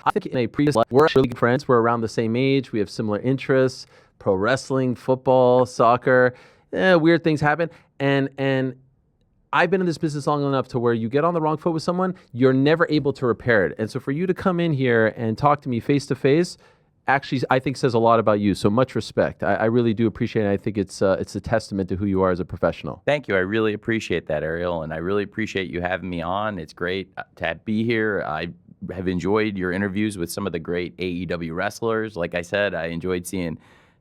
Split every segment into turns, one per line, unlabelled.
I think in a previous life, we're really good friends. We're around the same age. We have similar interests: pro wrestling, football, soccer. Weird things happen, and I've been in this business long enough to where you get on the wrong foot with someone, you're never able to repair it. And so for you to come in here and talk to me face to face, actually, I think says a lot about you. So much respect. I really do appreciate it. I think it's a testament to who you are as a professional.
Thank you. I really appreciate that, Ariel, and I really appreciate you having me on. It's great to be here. I have enjoyed your interviews with some of the great AEW wrestlers. Like I said, I enjoyed seeing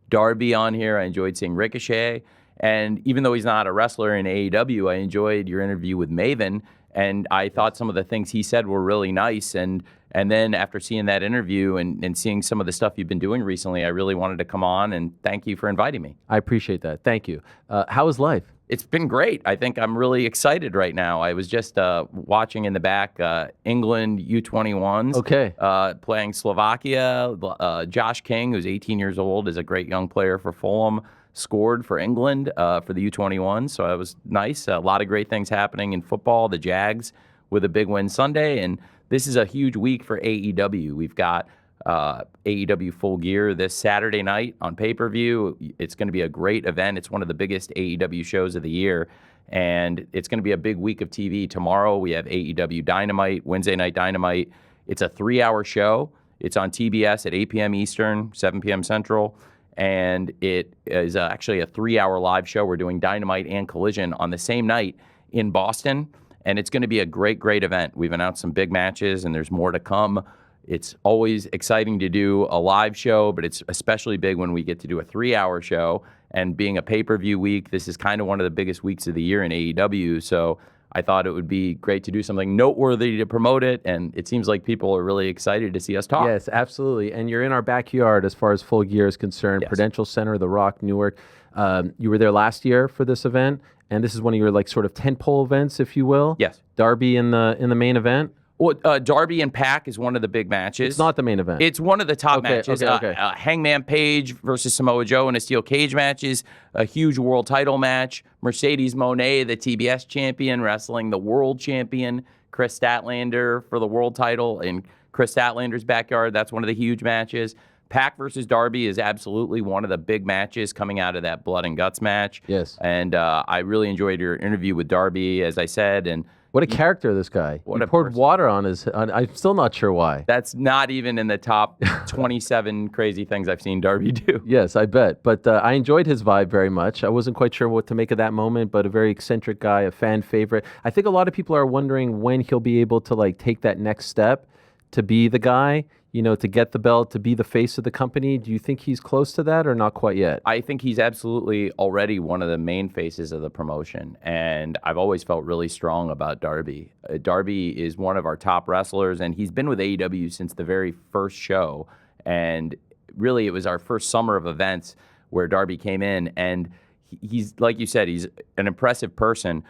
Darby on here. I enjoyed seeing Ricochet. And even though he's not a wrestler in AEW, I enjoyed your interview with Maven, and I thought some of the things he said were really nice. And then after seeing that interview and seeing some of the stuff you've been doing recently, I really wanted to come on, and thank you for inviting me.
I appreciate that. Thank you. How is life?
It's been great. I think I'm really excited right now. I was just watching in the back England U21s playing Slovakia. Josh King, who's 18 years old, is a great young player for Fulham, scored for England for the U21, so it was nice. A lot of great things happening in football. The Jags with a big win Sunday, and this is a huge week for AEW. We've got AEW Full Gear this Saturday night on pay-per-view. It's going to be a great event. It's one of the biggest AEW shows of the year, and it's going to be a big week of TV. Tomorrow we have AEW Dynamite, Wednesday Night Dynamite. It's a 3-hour show. It's on TBS at 8 p.m. Eastern, 7 p.m. Central. And it is actually a 3-hour live show. We're doing Dynamite and Collision on the same night in Boston, and it's going to be a great, great event. We've announced some big matches, and there's more to come. It's always exciting to do a live show, but it's especially big when we get to do a 3-hour show. And being a pay-per-view week, this is kind of one of the biggest weeks of the year in AEW, so I thought it would be great to do something noteworthy to promote it, and it seems like people are really excited to see us talk.
Yes, absolutely. And you're in our backyard as far as Full Gear is concerned. Yes. Prudential Center, The Rock, Newark. You were there last year for this event, and this is one of your like sort of tentpole events, if you will.
Yes.
Darby in the main event.
Well, Darby and Pac is one of the big matches.
It's not the main event.
It's one of the top matches.
Okay.
Hangman Page versus Samoa Joe in a steel cage match is a huge world title match. Mercedes Moné, the TBS champion, wrestling the world champion, Chris Statlander, for the world title in Chris Statlander's backyard. That's one of the huge matches. Pac versus Darby is absolutely one of the big matches coming out of that blood and guts match.
Yes.
And I really enjoyed your interview with Darby, as I said, and
what a character, this guy. He poured water on his... I'm still not sure why.
That's not even in the top 27 crazy things I've seen Darby do.
Yes, I bet. But I enjoyed his vibe very much. I wasn't quite sure what to make of that moment, but a very eccentric guy, a fan favorite. I think a lot of people are wondering when he'll be able to like take that next step to be the guy, you know, to get the belt, to be the face of the company. Do you think he's close to that or not quite yet?
I think he's absolutely already one of the main faces of the promotion, and I've always felt really strong about Darby. Darby is one of our top wrestlers, and he's been with AEW since the very first show, and really it was our first summer of events where Darby came in, and he's, like you said, he's an impressive person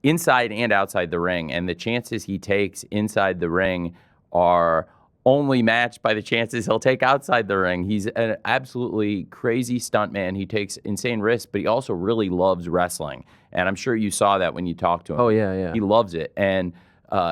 inside and outside the ring, and the chances he takes inside the ring are only matched by the chances he'll take outside the ring. He's an absolutely crazy stuntman. He takes insane risks, but he also really loves wrestling. And I'm sure you saw that when you talked to him.
Oh, yeah.
He loves it. And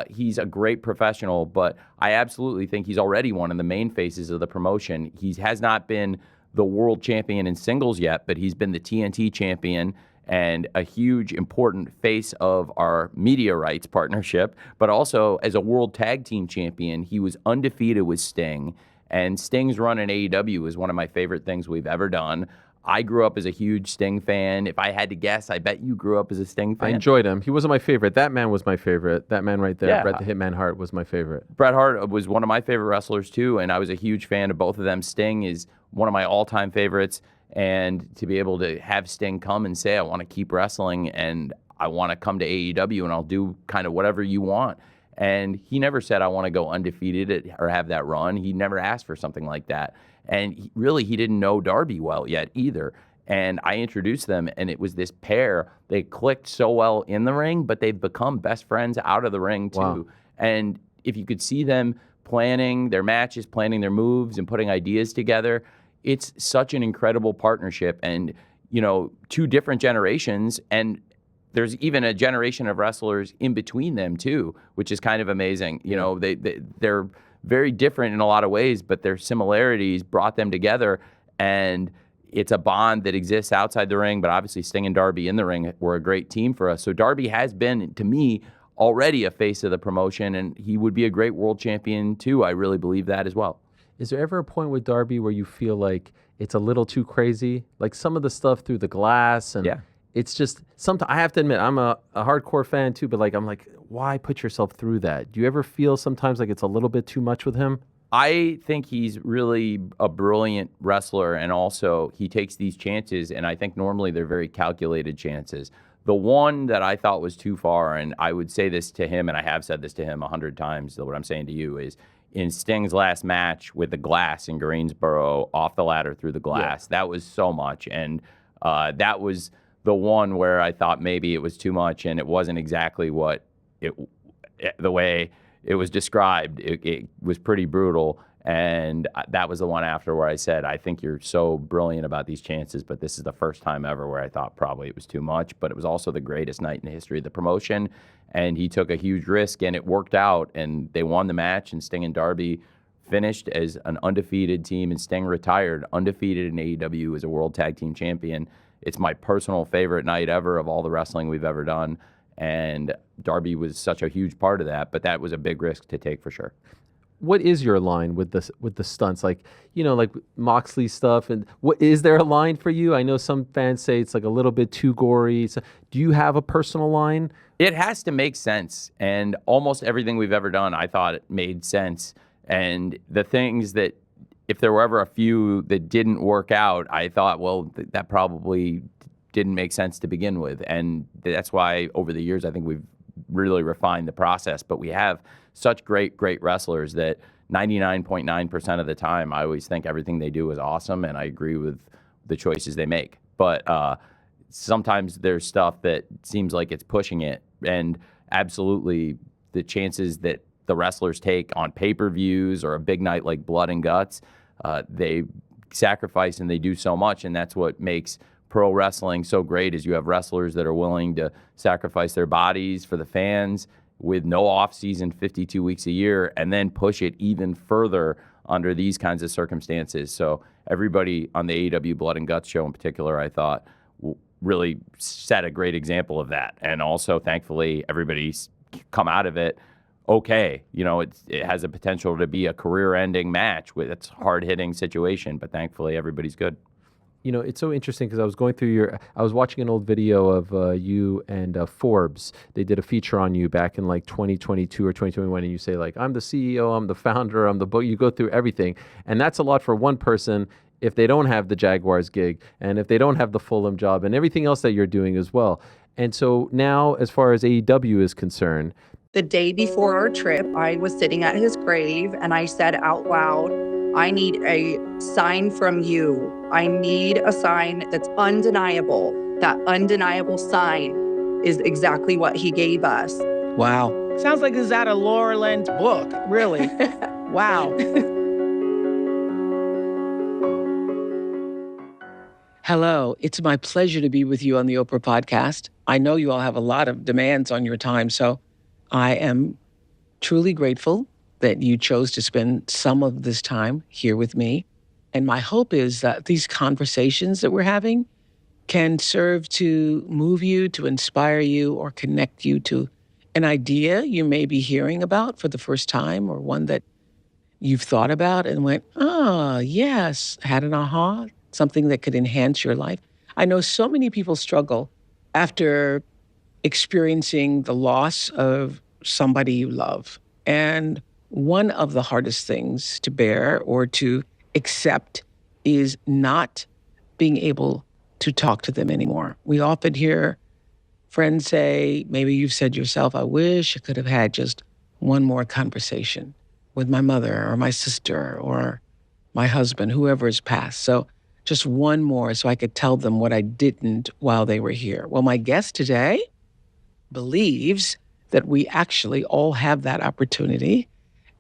he's a great professional, but I absolutely think he's already one of the main faces of the promotion. He has not been the world champion in singles yet, but he's been the TNT champion and a huge, important face of our media rights partnership, but also as a world tag team champion, he was undefeated with Sting, and Sting's run in AEW is one of my favorite things we've ever done. I grew up as a huge Sting fan. If I had to guess, I bet you grew up as a Sting fan.
I enjoyed him. He wasn't my favorite. That man was my favorite. That man right there, yeah. Bret the Hitman Hart, was my favorite.
Bret Hart was one of my favorite wrestlers too, and I was a huge fan of both of them. Sting is one of my all-time favorites. And to be able to have Sting come and say, I want to keep wrestling and I want to come to AEW and I'll do kind of whatever you want. And he never said, I want to go undefeated or have that run. He never asked for something like that. And he didn't know Darby well yet either. And I introduced them, and it was this pair. They clicked so well in the ring, but they've become best friends out of the ring too.
Wow.
And if you could see them planning their matches, planning their moves, and putting ideas together, it's such an incredible partnership, and, you know, two different generations, and there's even a generation of wrestlers in between them too, which is kind of amazing. You know, they're very different in a lot of ways, but their similarities brought them together. And it's a bond that exists outside the ring, but obviously Sting and Darby in the ring were a great team for us. So Darby has been, to me, already a face of the promotion, and he would be a great world champion too. I really believe that as well.
Is there ever a point with Darby where you feel like it's a little too crazy? Like some of the stuff through the glass, and it's just, sometimes, I have to admit, I'm a hardcore fan too, but I'm like, why put yourself through that? Do you ever feel sometimes like it's a little bit too much with him?
I think he's really a brilliant wrestler, and also he takes these chances, and I think normally they're very calculated chances. The one that I thought was too far, and I would say this to him, and I have said this to him 100 times, what I'm saying to you is, in Sting's last match with the glass in Greensboro, off the ladder through the glass, that was so much, and that was the one where I thought maybe it was too much, and it wasn't exactly the way it was described. It was pretty brutal, and that was the one after where I said, I think you're so brilliant about these chances, but this is the first time ever where I thought probably it was too much. But it was also the greatest night in the history of the promotion, and he took a huge risk, and it worked out, and they won the match, and Sting and Darby finished as an undefeated team, and Sting retired undefeated in AEW as a World Tag Team Champion. It's my personal favorite night ever of all the wrestling we've ever done, and Darby was such a huge part of that, but that was a big risk to take for sure.
What is your line with the stunts? Like Moxley stuff, and what is there a line for you? I know some fans say it's like a little bit too gory. So do you have a personal line?
It has to make sense, and almost everything we've ever done, I thought it made sense. And the things that, if there were ever a few that didn't work out, I thought, well, that probably didn't make sense to begin with. And that's why over the years, I think we've really refined the process. But we have such great wrestlers that 99.9% of the time, I always think everything they do is awesome, and I agree with the choices they make. But sometimes there's stuff that seems like it's pushing it, and absolutely the chances that the wrestlers take on pay-per-views or a big night like Blood and Guts, they sacrifice and they do so much, and that's what makes pro wrestling so great, is you have wrestlers that are willing to sacrifice their bodies for the fans with no off-season, 52 weeks a year, and then push it even further under these kinds of circumstances. So everybody on the AEW Blood and Guts show in particular, I thought, really set a great example of that. And also, thankfully, everybody's come out of it okay. It has a potential to be a career-ending match with its hard-hitting situation, but thankfully everybody's good.
It's so interesting because I was going through I was watching an old video of you and Forbes. They did a feature on you back in like 2022 or 2021, and you say like, I'm the CEO, I'm the founder, I'm the book. You go through everything, and that's a lot for one person if they don't have the Jaguars gig, and if they don't have the Fulham job, and everything else that you're doing as well. And so now, as far as AEW is concerned,
the day before our trip, I was sitting at his grave, and I said out loud, I need a sign from you. I need a sign that's undeniable. That undeniable sign is exactly what he gave us.
Wow. Sounds like it's out of Laura Lynn's book, really. Wow. Hello, it's my pleasure to be with you on the Oprah podcast. I know you all have a lot of demands on your time, so I am truly grateful that you chose to spend some of this time here with me. And my hope is that these conversations that we're having can serve to move you, to inspire you, or connect you to an idea you may be hearing about for the first time, or one that you've thought about and went, oh, yes, had an aha, something that could enhance your life. I know so many people struggle after experiencing the loss of somebody you love. And one of the hardest things to bear or to accept is not being able to talk to them anymore. We often hear friends say, maybe you've said yourself, I wish I could have had just one more conversation with my mother or my sister or my husband, whoever has passed. So just one more so I could tell them what I didn't while they were here. Well, my guest today believes that we actually all have that opportunity,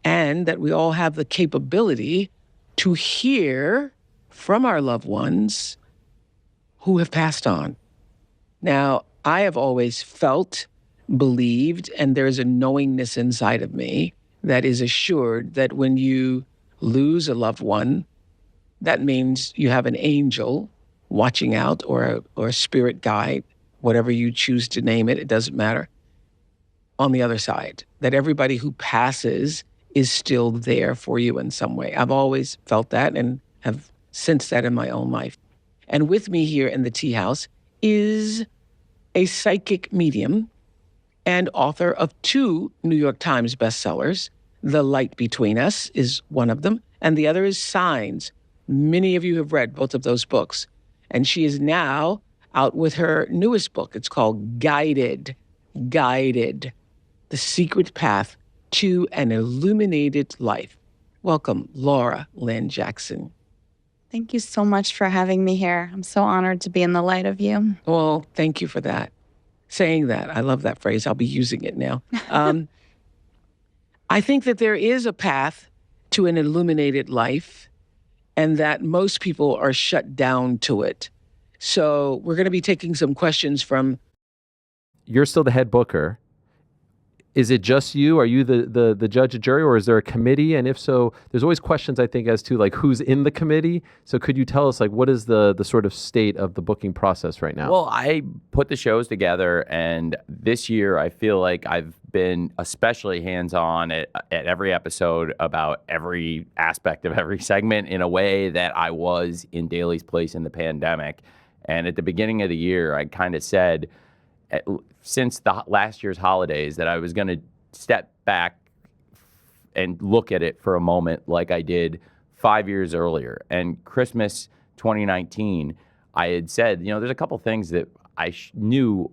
and that we all have the capability to hear from our loved ones who have passed on. Now, I have always felt, believed, and there's a knowingness inside of me that is assured that when you lose a loved one, that means you have an angel watching out, or a spirit guide, whatever you choose to name it, it doesn't matter, on the other side. That everybody who passes is still there for you in some way. I've always felt that and have sensed that in my own life. And with me here in the Tea House is a psychic medium and author of 2 New York Times bestsellers. The Light Between Us is one of them, and the other is Signs. Many of you have read both of those books. And she is now out with her newest book. It's called Guided, The Secret Path to an Illuminated Life. Welcome, Laura Lynn Jackson.
Thank you so much for having me here. I'm so honored to be in the light of you.
Well, thank you for that. Saying that, I love that phrase. I'll be using it now. I think that there is a path to an illuminated life, and that most people are shut down to it. So we're going to be taking some questions from...
You're still the head booker. Is it just you? Are you the judge and jury, or is there a committee? And if so, there's always questions, I think, as to like who's in the committee. So could you tell us like what is the sort of state of the booking process right now?
Well, I put the shows together, and this year I feel like I've been especially hands-on at every episode about every aspect of every segment in a way that I was in Daily's place in the pandemic. And at the beginning of the year, I kind of said, since the last year's holidays, that I was going to step back and look at it for a moment like I did 5 years earlier. And Christmas 2019, I had said, there's a couple things that I knew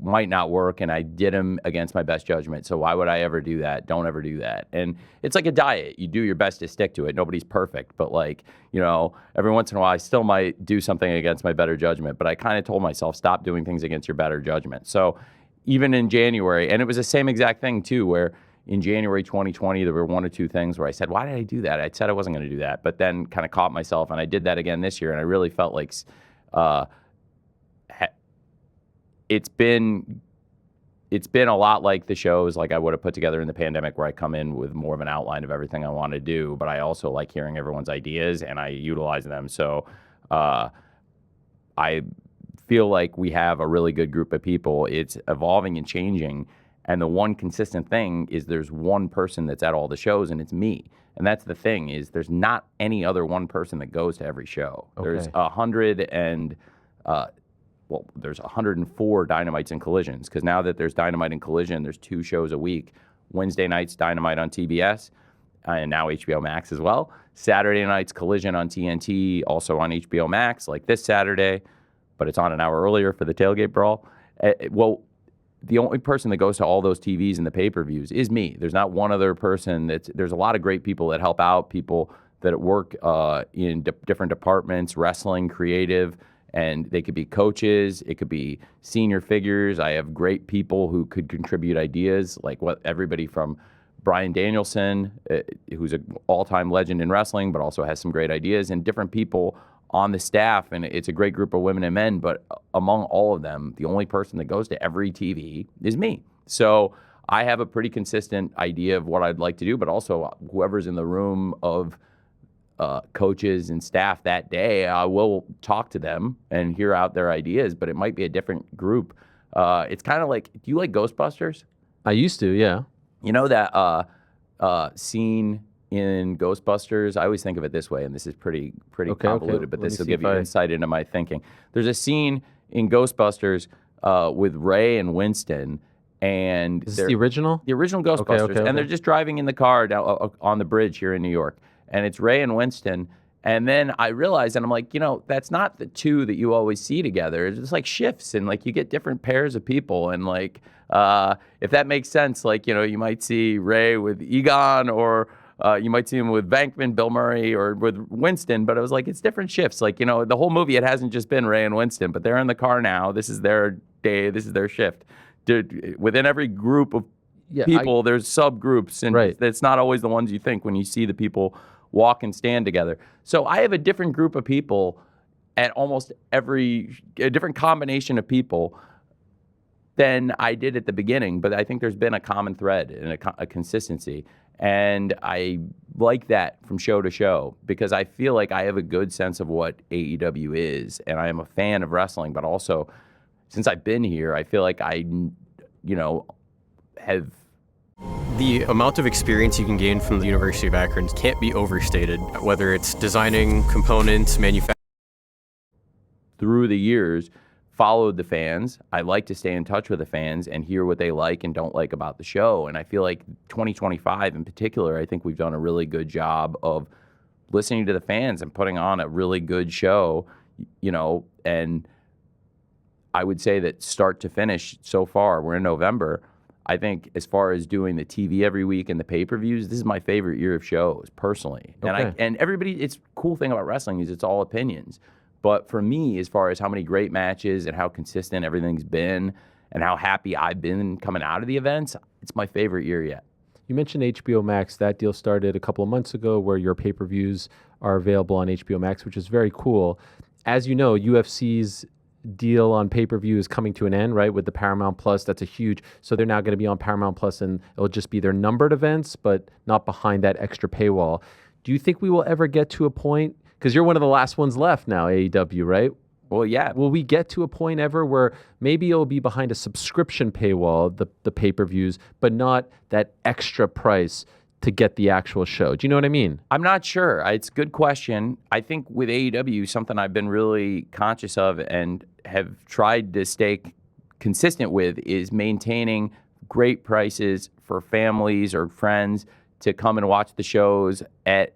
might not work, and I did them against my best judgment. So why would I ever do that? Don't ever do that. And it's like a diet. You do your best to stick to it. Nobody's perfect, but every once in a while I still might do something against my better judgment. But I kind of told myself, stop doing things against your better judgment. So even in January, and it was the same exact thing too, where in January 2020, there were 1 or 2 things where I said, why did I do that? I said I wasn't going to do that, but then kind of caught myself, and I did that again this year. And I really felt like it's been a lot like the shows like I would have put together in the pandemic, where I come in with more of an outline of everything I want to do, but I also like hearing everyone's ideas and I utilize them. So I feel like we have a really good group of people. It's evolving and changing, and the one consistent thing is there's one person that's at all the shows, and it's me. And that's the thing, is there's not any other one person that goes to every show. Okay. There's 104 Dynamites and Collisions, because now that there's Dynamite and Collision, there's 2 shows a week. Wednesday nights, Dynamite on TBS, and now HBO Max as well. Saturday nights, Collision on TNT, also on HBO Max, like this Saturday, but it's on an hour earlier for the tailgate brawl. Well, the only person that goes to all those TVs and the pay-per-views is me. There's not one other person. There's a lot of great people that help out, people that work in different departments, wrestling, creative, and they could be coaches, it could be senior figures. I have great people who could contribute ideas, like everybody from Bryan Danielson, who's an all-time legend in wrestling, but also has some great ideas, and different people on the staff. And it's a great group of women and men, but among all of them, the only person that goes to every TV is me. So I have a pretty consistent idea of what I'd like to do, but also whoever's in the room of coaches and staff that day, I will talk to them and hear out their ideas, but it might be a different group. It's kind of like, do you like Ghostbusters?
I used to, yeah.
You know that scene in Ghostbusters? I always think of it this way, and this is pretty convoluted, but this will give you insight into my thinking. There's a scene in Ghostbusters with Ray and Winston, and
is this the original?
The original Ghostbusters, and they're just driving in the car down on the bridge here in New York. And it's Ray and Winston. And then I realized, and I'm like, that's not the 2 that you always see together. It's just like shifts, and like you get different pairs of people. And like, if that makes sense, like, you might see Ray with Egon, or you might see him with Bankman, Bill Murray, or with Winston. But it was like, it's different shifts. Like, the whole movie, it hasn't just been Ray and Winston, but they're in the car now. This is their day. This is their shift. Within every group of people, there's subgroups, and it's not always the ones you think when you see the people walk and stand together. So I have a different group of people at almost a different combination of people than I did at the beginning, but I think there's been a common thread and a consistency. And I like that from show to show because I feel like I have a good sense of what AEW is, and I am a fan of wrestling, but also since I've been here, I feel like I, have...
The amount of experience you can gain from the University of Akron can't be overstated, whether it's designing components, manufacturing.
Through the years, followed the fans. I like to stay in touch with the fans and hear what they like and don't like about the show. And I feel like 2025 in particular, I think we've done a really good job of listening to the fans and putting on a really good show, and I would say that start to finish so far, we're in November, I think as far as doing the TV every week and the pay-per-views, this is my favorite year of shows, personally.
Okay.
And everybody, it's cool thing about wrestling is it's all opinions. But for me, as far as how many great matches and how consistent everything's been and how happy I've been coming out of the events, it's my favorite year yet.
You mentioned HBO Max. That deal started a couple of months ago where your pay-per-views are available on HBO Max, which is very cool. As you know, UFC's deal on pay-per-view is coming to an end, right, with the Paramount Plus. That's a huge... So they're now going to be on Paramount Plus, and it'll just be their numbered events, but not behind that extra paywall. Do you think we will ever get to a point... Because you're one of the last ones left now, AEW, right?
Well, yeah.
Will we get to a point ever where maybe it'll be behind a subscription paywall, the pay-per-views, but not that extra price to get the actual show? Do you know what I mean?
I'm not sure. It's a good question. I think with AEW, something I've been really conscious of and have tried to stay consistent with is maintaining great prices for families or friends to come and watch the shows at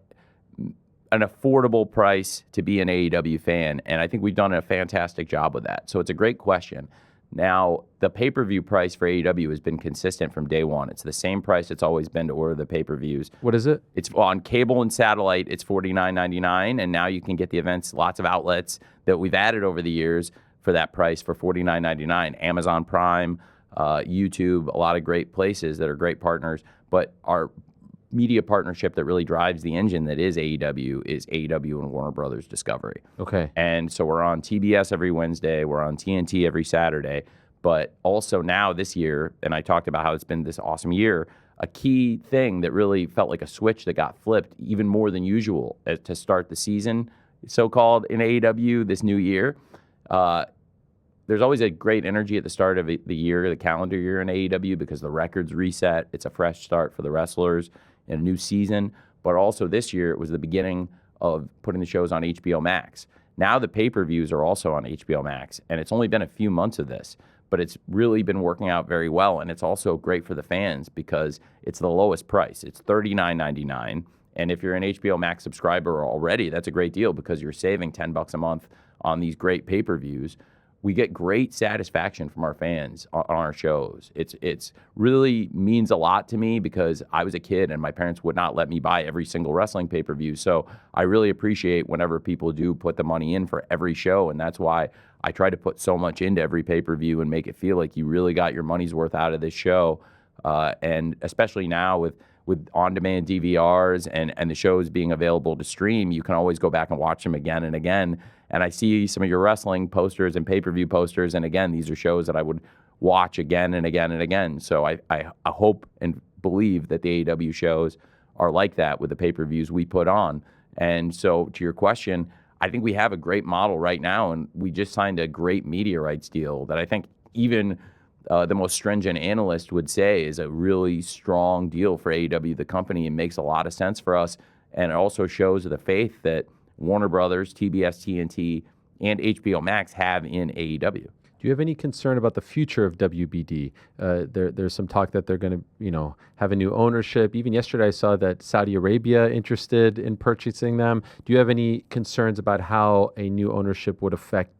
an affordable price to be an AEW fan, and I think we've done a fantastic job with that. So it's a great question. Now, the pay-per-view price for AEW has been consistent from day one. It's the same price it's always been to order the pay-per-views.
What is it?
It's on cable and satellite, it's $49.99, and now you can get the events, lots of outlets that we've added over the years for that price for $49.99. Amazon Prime, YouTube, a lot of great places that are great partners, but our media partnership that really drives the engine that is AEW and Warner Brothers Discovery.
Okay.
And so we're on TBS every Wednesday, we're on TNT every Saturday, but also now this year, and I talked about how it's been this awesome year, a key thing that really felt like a switch that got flipped even more than usual to start the season, so-called, in AEW this new year. There's always a great energy at the start of the year, the calendar year in AEW, because the records reset. It's a fresh start for the wrestlers in a new season. But also this year, it was the beginning of putting the shows on HBO Max. Now the pay-per-views are also on HBO Max, and it's only been a few months of this, but it's really been working out very well, and it's also great for the fans because it's the lowest price. It's $39.99, and if you're an HBO Max subscriber already, that's a great deal because you're saving $10 a month on these great pay-per-views. We get great satisfaction from our fans on our shows. It's really means a lot to me because I was a kid and my parents would not let me buy every single wrestling pay-per-view. So I really appreciate whenever people do put the money in for every show, and that's why I try to put so much into every pay-per-view and make it feel like you really got your money's worth out of this show. And especially now with on-demand DVRs and the shows being available to stream, you can always go back and watch them again and again. And I see some of your wrestling posters and pay-per-view posters, and again, these are shows that I would watch again and again and again. So I hope and believe that the AEW shows are like that with the pay-per-views we put on. And so to your question, I think we have a great model right now, and we just signed a great media rights deal that I think even the most stringent analyst would say is a really strong deal for AEW, the company, and makes a lot of sense for us. And it also shows the faith that Warner Brothers, TBS, TNT, and HBO Max have in AEW.
Do you have any concern about the future of WBD? There's some talk that they're going to, have a new ownership. Even yesterday, I saw that Saudi Arabia interested in purchasing them. Do you have any concerns about how a new ownership would affect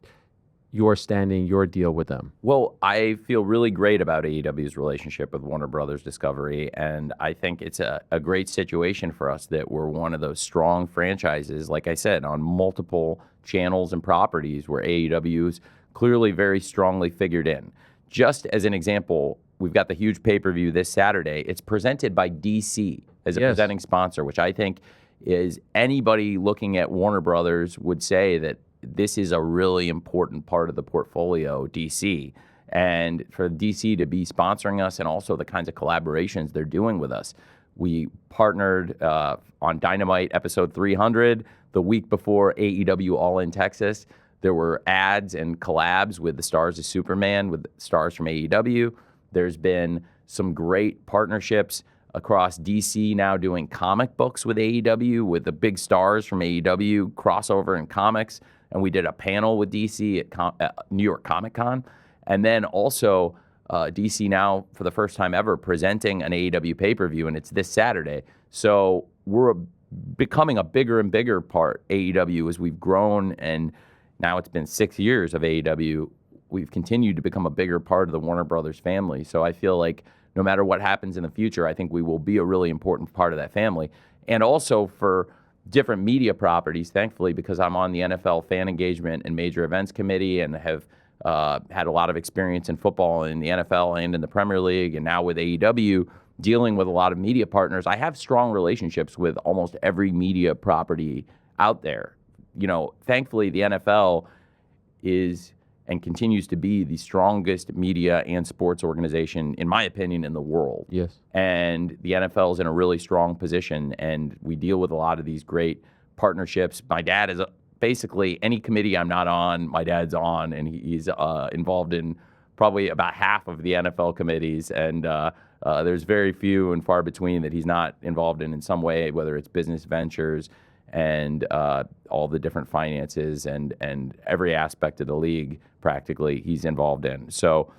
your standing, your deal with them?
Well, I feel really great about AEW's relationship with Warner Brothers Discovery, and I think it's a great situation for us that we're one of those strong franchises, like I said, on multiple channels and properties where AEW's clearly very strongly figured in. Just as an example, we've got the huge pay-per-view this Saturday. It's presented by DC as a presenting sponsor, which I think is anybody looking at Warner Brothers would say that this is a really important part of the portfolio, DC. And for DC to be sponsoring us and also the kinds of collaborations they're doing with us, We partnered on Dynamite episode 300 the week before AEW All In Texas. There were ads and collabs with the stars of Superman, with stars from AEW. There's been some great partnerships across DC now doing comic books with AEW, with the big stars from AEW, crossover in comics. And we did a panel with DC at New York Comic Con. And then also DC now, for the first time ever, presenting an AEW pay-per-view, and it's this Saturday. So we're becoming a bigger and bigger part, AEW, as we've grown, and now it's been 6 years of AEW. We've continued to become a bigger part of the Warner Brothers family. So I feel like no matter what happens in the future, I think we will be a really important part of that family. And also for different media properties, thankfully, because I'm on the NFL Fan Engagement and Major Events Committee and have had a lot of experience in football in the NFL and in the Premier League, and now with AEW, dealing with a lot of media partners. I have strong relationships with almost every media property out there. You know, thankfully, the NFL is and continues to be the strongest media and sports organization, in my opinion, in the world.
Yes.
And the NFL is in a really strong position, and we deal with a lot of these great partnerships. My dad is basically any committee I'm not on, my dad's on, and he's involved in probably about half of the NFL committees, and there's very few and far between that he's not involved in some way, whether it's business ventures and all the different finances and every aspect of the league practically he's involved in. So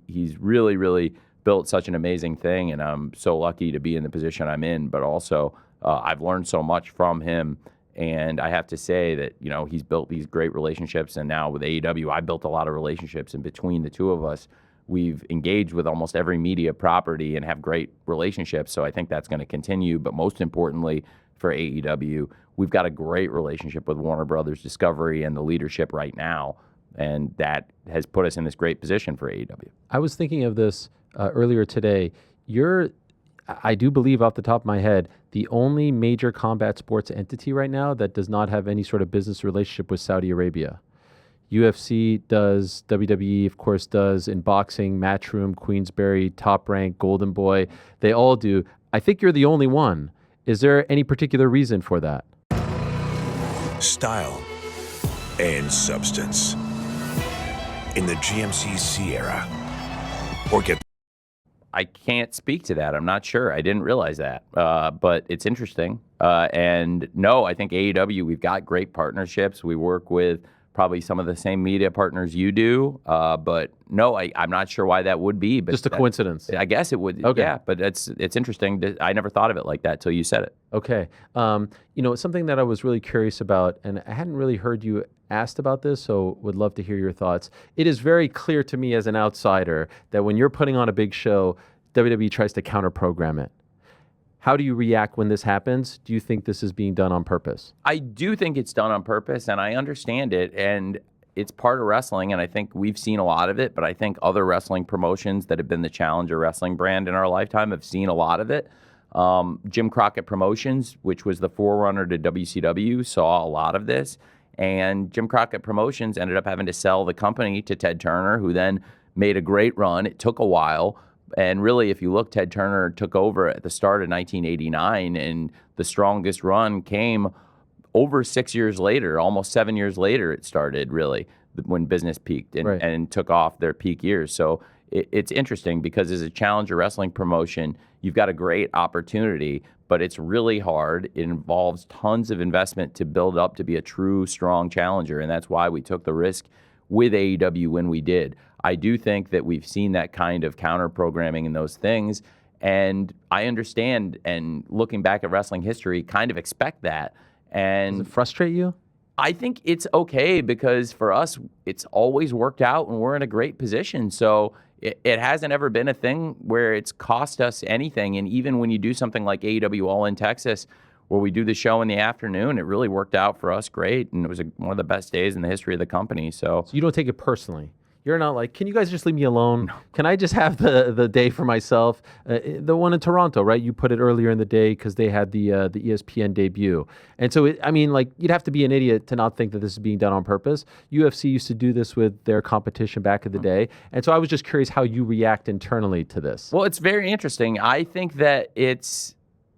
he's really, really built such an amazing thing, and I'm so lucky to be in the position I'm in, but also I've learned so much from him. And I have to say that, you know, he's built these great relationships, and now with AEW, I built a lot of relationships, and between the two of us, we've engaged with almost every media property and have great relationships. So I think that's going to continue. But most importantly, for AEW, we've got a great relationship with Warner Brothers Discovery and the leadership right now, and that has put us in this great position for AEW.
I was thinking of this earlier today. I do believe off the top of my head, the only major combat sports entity right now that does not have any sort of business relationship with Saudi Arabia. UFC does, WWE of course does, in boxing, Matchroom, Queensberry, Top Rank, Golden Boy, they all do. I think you're the only one. Is there any particular reason for that?
Style and substance in the GMC Sierra. Or get
I can't speak to that. I'm not sure. I didn't realize that. But it's interesting. And no, I think AEW, we've got great partnerships. We work with probably some of the same media partners you do. But no, I'm not sure why that would be. But
just a coincidence.
I guess it would. Okay. Yeah, but it's interesting. I never thought of it like that till you said it.
Okay. You know, something that I was really curious about, and I hadn't really heard you asked about this, so would love to hear your thoughts. It is very clear to me as an outsider that when you're putting on a big show, WWE tries to counter-program it. How do you react when this happens? Do you think this is being done on purpose?
I do think it's done on purpose, and I understand it, and it's part of wrestling, and I think we've seen a lot of it, but I think other wrestling promotions that have been the Challenger Wrestling brand in our lifetime have seen a lot of it. Jim Crockett Promotions, which was the forerunner to WCW, saw a lot of this, and Jim Crockett Promotions ended up having to sell the company to Ted Turner, who then made a great run. It took a while. And really, if you look, Ted Turner took over at the start of 1989, and the strongest run came over 6 years later, almost 7 years later it started, really, when business peaked and took off their peak years. So it's interesting because as a Challenger Wrestling promotion, you've got a great opportunity, but it's really hard. It involves tons of investment to build up to be a true, strong challenger, and that's why we took the risk with AEW when we did. I do think that we've seen that kind of counter-programming and those things, and I understand, and looking back at wrestling history, kind of expect that. And
does it frustrate you?
I think it's okay because for us, it's always worked out and we're in a great position. So it hasn't ever been a thing where it's cost us anything. And even when you do something like AEW All In Texas, where we do the show in the afternoon, it really worked out for us great. And it was one of the best days in the history of the company. So
you don't take it personally. You're not like, can you guys just leave me alone? Can I just have the day for myself? The one in Toronto, right? You put it earlier in the day because they had the ESPN debut. And so, you'd have to be an idiot to not think that this is being done on purpose. UFC used to do this with their competition back in the day. And so I was just curious how you react internally to this.
Well, it's very interesting. I think that it's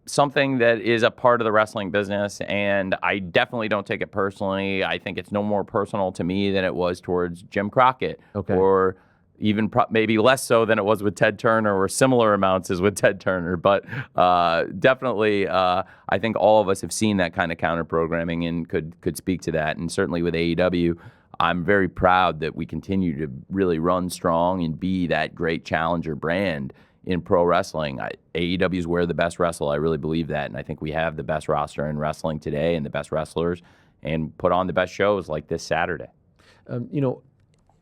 something that is a part of the wrestling business, and I definitely don't take it personally. I think it's no more personal to me than it was towards Jim Crockett, or even maybe less so than it was with Ted Turner, or similar amounts as with Ted Turner. But definitely, I think all of us have seen that kind of counter programming and could speak to that. And certainly with AEW, I'm very proud that we continue to really run strong and be that great challenger brand in pro wrestling. AEW is where the best wrestle. I really believe that. And I think we have the best roster in wrestling today and the best wrestlers, and put on the best shows like this Saturday.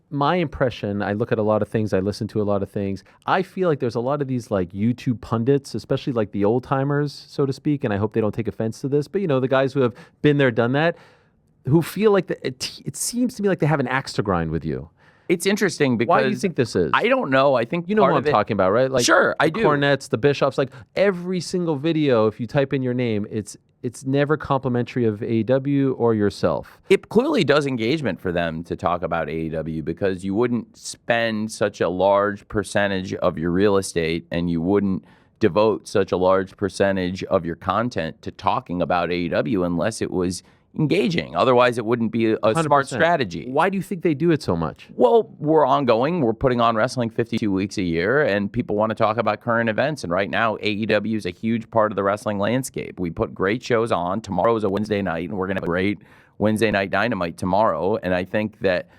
My impression, I look at a lot of things, I listen to a lot of things. I feel like there's a lot of these like YouTube pundits, especially like the old timers, so to speak, and I hope they don't take offense to this, but the guys who have been there, done that, who feel like it seems to me like they have an axe to grind with you.
It's interesting because...
Why do you think this is?
I don't know. I think
you know what I'm talking about, right? Like,
sure, I do.
The Cornettes, the Bischoffs, like every single video, if you type in your name, it's never complimentary of AEW or yourself.
It clearly does engagement for them to talk about AEW, because you wouldn't spend such a large percentage of your real estate, and you wouldn't devote such a large percentage of your content to talking about AEW unless it was engaging. Otherwise, it wouldn't be a 100%. Smart strategy.
Why do you think they do it so much?
Well, we're ongoing. We're putting on wrestling 52 weeks a year, and people want to talk about current events. And right now, AEW is a huge part of the wrestling landscape. We put great shows on. Tomorrow is a Wednesday night, and we're going to have a great Wednesday Night Dynamite tomorrow. And I think that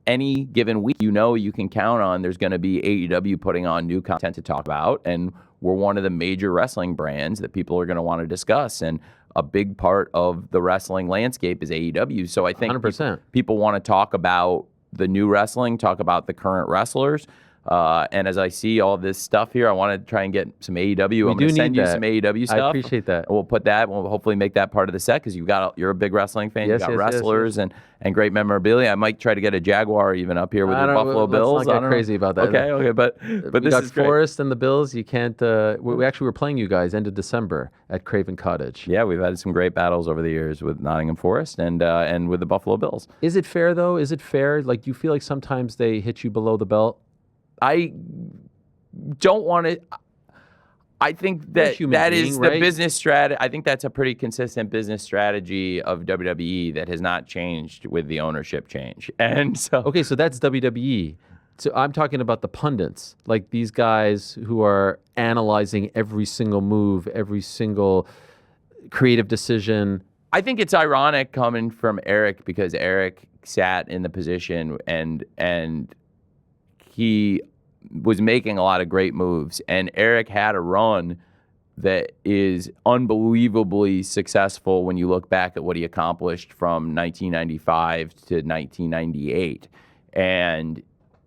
any given week, you can count on there's going to be AEW putting on new content to talk about. And we're one of the major wrestling brands that people are going to want to discuss. And a big part of the wrestling landscape is AEW. So I think
100%.
People want to talk about the new wrestling, talk about the current wrestlers. And as I see all this stuff here, I want to try and get some AEW. I'm going to send you some AEW stuff.
I appreciate that.
We'll put that. We'll hopefully make that part of the set, because you're a big wrestling fan.
Yes,
you got wrestlers
yes.
And great memorabilia. I might try to get a Jaguar even up here with the Buffalo Bills.
Let's not get crazy about that.
Okay, but
we
this
got
is great.
Forrest and the Bills. You can't. We actually were playing you guys end of December at Craven Cottage.
Yeah, we've had some great battles over the years with Nottingham Forest and with the Buffalo Bills.
Is it fair though? Is it fair? Like, do you feel like sometimes they hit you below the belt?
I don't want to. I think that is the business strategy. I think that's a pretty consistent business strategy of WWE that has not changed with the ownership change. And so,
okay, so that's WWE. So I'm talking about the pundits, like these guys who are analyzing every single move, every single creative decision.
I think it's ironic coming from Eric, because Eric sat in the position and he was making a lot of great moves, and Eric had a run that is unbelievably successful when you look back at what he accomplished from 1995 to 1998, and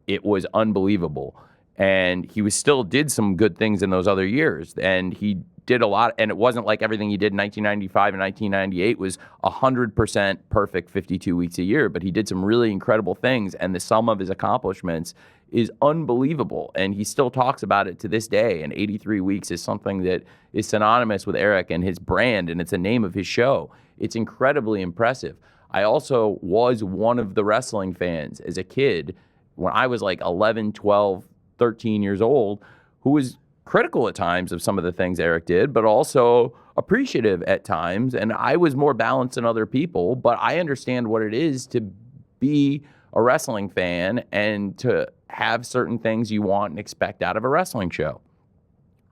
it was unbelievable. And he still did some good things in those other years, and he did a lot, and it wasn't like everything he did in 1995 and 1998 was 100% perfect 52 weeks a year, but he did some really incredible things, and the sum of his accomplishments is unbelievable, and he still talks about it to this day. And 83 weeks is something that is synonymous with Eric and his brand, and it's a name of his show. It's incredibly impressive. I also was one of the wrestling fans as a kid when I was like 11, 12, 13 years old, who was critical at times of some of the things Eric did, but also appreciative at times. And I was more balanced than other people, but I understand what it is to be a wrestling fan and to have certain things you want and expect out of a wrestling show.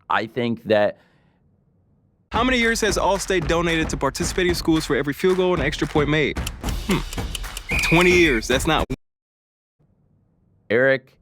I think that...
How many years has Allstate donated to participating schools for every field goal and extra point made? 20 years. That's not...
Eric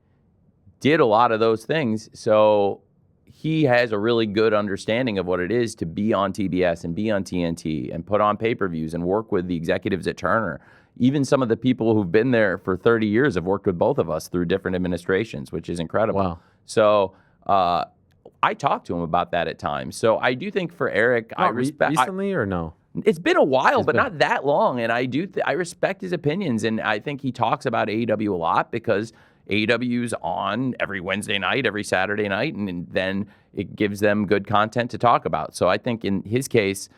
did a lot of those things, so he has a really good understanding of what it is to be on TBS and be on TNT and put on pay-per-views and work with the executives at Turner. Even some of the people who've been there for 30 years have worked with both of us through different administrations, which is incredible.
Wow.
So I talked to him about that at times. So I do think for Eric, I respect...
Recently or no?
It's been a while, but not that long. And I I respect his opinions, and I think he talks about AEW a lot because AEW's on every Wednesday night, every Saturday night, and then it gives them good content to talk about. So I think in his case,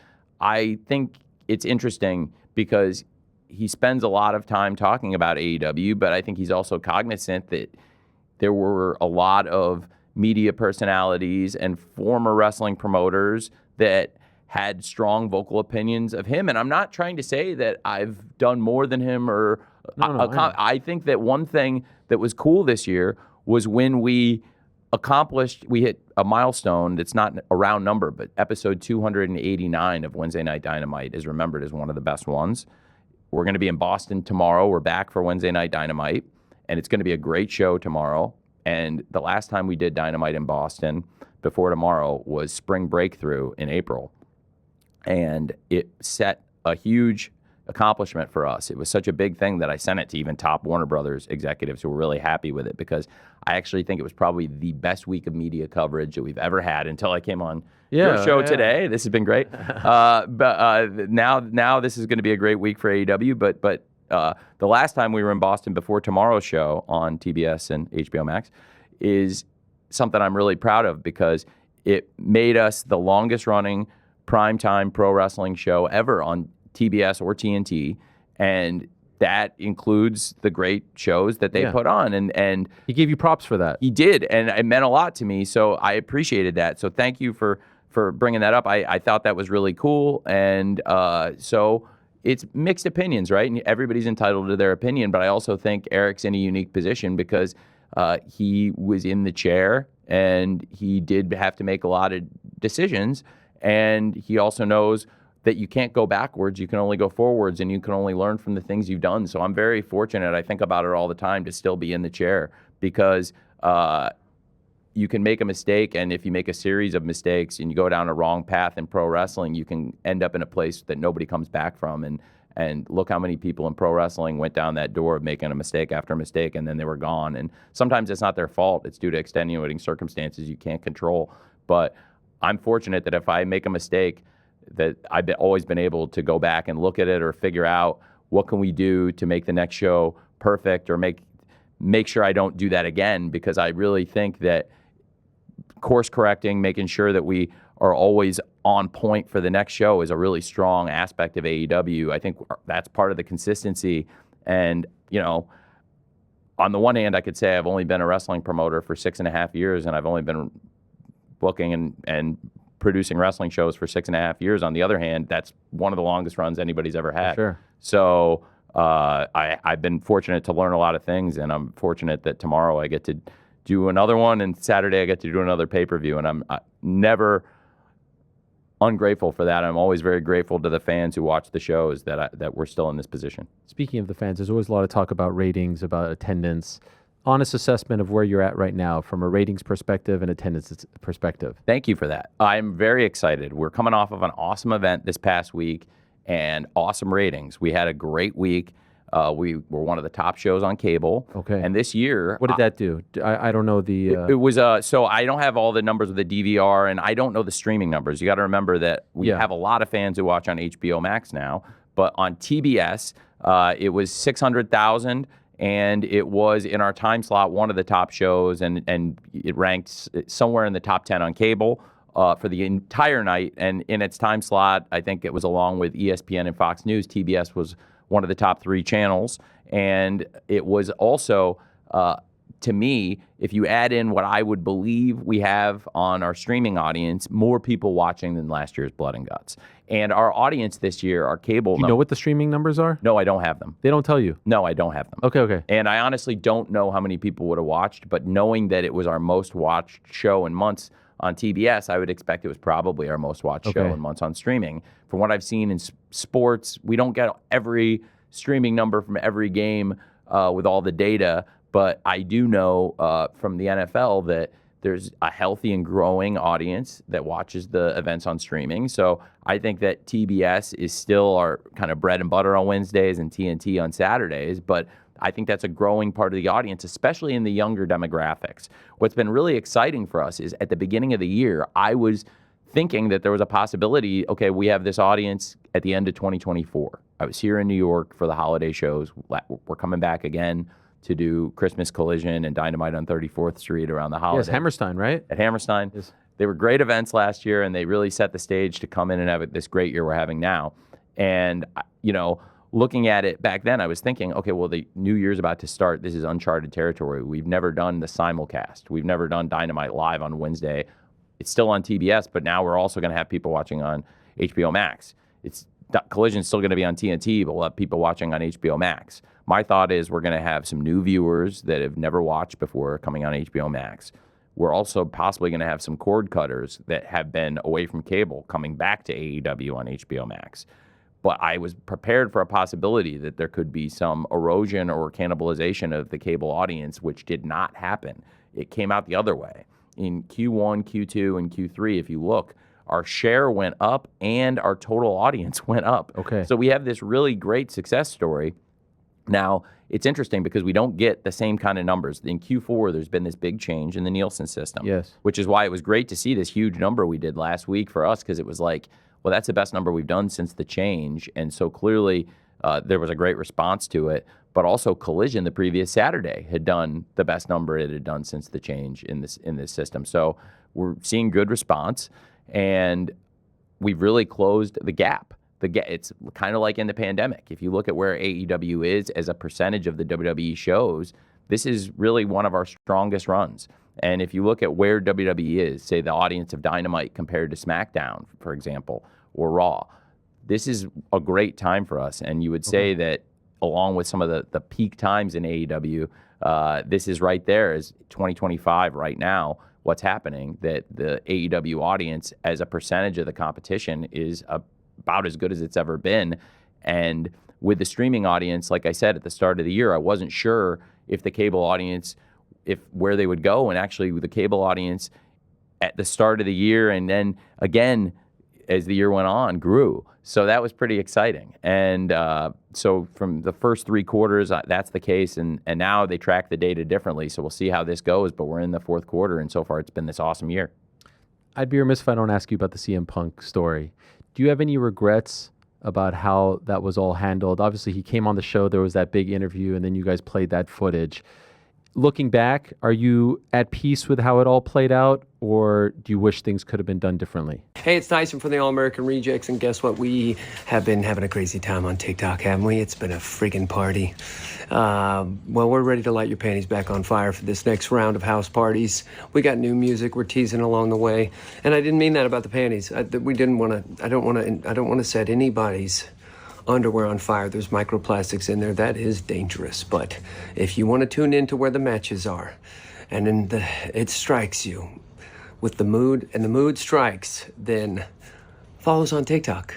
I think it's interesting because he spends a lot of time talking about AEW, but I think he's also cognizant that there were a lot of media personalities and former wrestling promoters that had strong vocal opinions of him. And I'm not trying to say that I've done more than him or I think that one thing that was cool this year was when we hit a milestone that's not a round number, but episode 289 of Wednesday Night Dynamite is remembered as one of the best ones. We're going to be in Boston tomorrow. We're back for Wednesday Night Dynamite, and it's going to be a great show tomorrow. And the last time we did Dynamite in Boston before tomorrow was Spring Breakthrough in April. And it set a huge accomplishment for us. It was such a big thing that I sent it to even top Warner Brothers executives who were really happy with it because I actually think it was probably the best week of media coverage that we've ever had until I came on your show today. This has been great. But now this is going to be a great week for AEW. But the last time we were in Boston before tomorrow's show on TBS and HBO Max is something I'm really proud of because it made us the longest running primetime pro wrestling show ever on TBS or TNT, and that includes the great shows that they put on. And
he gave you props for that.
He did, and it meant a lot to me, so I appreciated that. So thank you for bringing that up. I thought that was really cool, and so it's mixed opinions, right? And everybody's entitled to their opinion, but I also think Eric's in a unique position because he was in the chair, and he did have to make a lot of decisions. And he also knows that you can't go backwards, you can only go forwards, and you can only learn from the things you've done. So I'm very fortunate, I think about it all the time, to still be in the chair because you can make a mistake, and if you make a series of mistakes and you go down a wrong path in pro wrestling, you can end up in a place that nobody comes back from. And look how many people in pro wrestling went down that door of making a mistake after mistake, and then they were gone. And sometimes it's not their fault. It's due to extenuating circumstances you can't control. But I'm fortunate that if I make a mistake, that I've always been able to go back and look at it or figure out what can we do to make the next show perfect or make sure I don't do that again, because I really think that course correcting, making sure that we are always on point for the next show is a really strong aspect of AEW. I think that's part of the consistency. And, you know, on the one hand, I could say I've only been a wrestling promoter for 6.5 years, and I've only been booking and producing wrestling shows for 6.5 years. On the other hand, that's one of the longest runs anybody's ever had.
Sure.
So I've been fortunate to learn a lot of things, and I'm fortunate that tomorrow I get to do another one, and Saturday I get to do another pay-per-view, and I'm never ungrateful for that. I'm always very grateful to the fans who watch the shows that we're still in this position.
Speaking of the fans, there's always a lot of talk about ratings, about attendance. Honest assessment of where you're at right now from a ratings perspective and attendance perspective.
Thank you for that. I'm very excited. We're coming off of an awesome event this past week and awesome ratings. We had a great week. We were one of the top shows on cable.
Okay.
And this year...
What did that do? I don't know the...
It was... so I don't have all the numbers of the DVR, and I don't know the streaming numbers. You got to remember that we have a lot of fans who watch on HBO Max now, but on TBS, it was 600,000, and it was, in our time slot, one of the top shows, and it ranked somewhere in the top 10 on cable for the entire night. And in its time slot, I think it was along with ESPN and Fox News, TBS was one of the top 3 channels. And it was also, to me, if you add in what I would believe we have on our streaming audience, more people watching than last year's Blood and Guts. And our audience this year, our cable...
Do you know what the streaming numbers are?
No, I don't have them.
They don't tell you?
No, I don't have them.
Okay.
And I honestly don't know how many people would have watched, but knowing that it was our most watched show in months on TBS, I would expect it was probably our most watched show in months on streaming. From what I've seen in sports, we don't get every streaming number from every game with all the data, but I do know from the NFL that there's a healthy and growing audience that watches the events on streaming. So I think that TBS is still our kind of bread and butter on Wednesdays and TNT on Saturdays, but I think that's a growing part of the audience, especially in the younger demographics. What's been really exciting for us is at the beginning of the year, I was thinking that there was a possibility, okay, we have this audience at the end of 2024. I was here in New York for the holiday shows. We're coming back again to do Christmas Collision and Dynamite on 34th Street around the holidays.
Yes, Hammerstein, right?
At Hammerstein.
Yes.
They were great events last year, and they really set the stage to come in and have this great year we're having now. And, you know, looking at it back then, I was thinking, okay, well, the new year's about to start. This is uncharted territory. We've never done the simulcast. We've never done Dynamite live on Wednesday. It's still on TBS, but now we're also going to have people watching on HBO Max. Collision's still going to be on TNT, but we'll have people watching on HBO Max. My thought is we're going to have some new viewers that have never watched before coming on HBO Max. We're also possibly going to have some cord cutters that have been away from cable coming back to AEW on HBO Max. But I was prepared for a possibility that there could be some erosion or cannibalization of the cable audience, which did not happen. It came out the other way. In Q1, Q2, and Q3, if you look, our share went up and our total audience went up.
Okay.
So we have this really great success story. Now, it's interesting because we don't get the same kind of numbers. In Q4, there's been this big change in the Nielsen system.
Yes.
Which is why it was great to see this huge number we did last week for us, because it was like, well, that's the best number we've done since the change. And so clearly there was a great response to it. But also Collision the previous Saturday had done the best number it had done since the change in this system. So we're seeing good response, and we've really closed the gap. It's kind of like in the pandemic. If you look at where AEW is as a percentage of the WWE shows, this is really one of our strongest runs. And if you look at where WWE is, say the audience of Dynamite compared to SmackDown, for example, or Raw, this is a great time for us. And you would say that along with some of the peak times in AEW, this is right there as 2025 right now, what's happening, that the AEW audience as a percentage of the competition is about as good as it's ever been. And with the streaming audience, like I said at the start of the year, I wasn't sure if the cable audience, where they would go. And actually with the cable audience at the start of the year and then again as the year went on grew. So that was pretty exciting. And so from the first 3 quarters, that's the case. And now they track the data differently. So we'll see how this goes. But we're in the 4th quarter, and so far it's been this awesome year.
I'd be remiss if I don't ask you about the CM Punk story. Do you have any regrets about how that was all handled? Obviously, he came on the show. There was that big interview, and then you guys played that footage. Looking back, are you at peace with how it all played out, or do you wish things could have been done differently?
Hey, it's Tyson from the All-American Rejects, and guess what? We have been having a crazy time on TikTok, haven't we? It's been a freaking party. Well, we're ready to light your panties back on fire for this next round of house parties. We got new music we're teasing along the way, and I didn't mean that about the panties. I don't want to set anybody's underwear on fire. There's microplastics in there. That is dangerous. But if you want to tune in to where the matches are, and then it strikes you with the mood, and the mood strikes, then follow us on TikTok.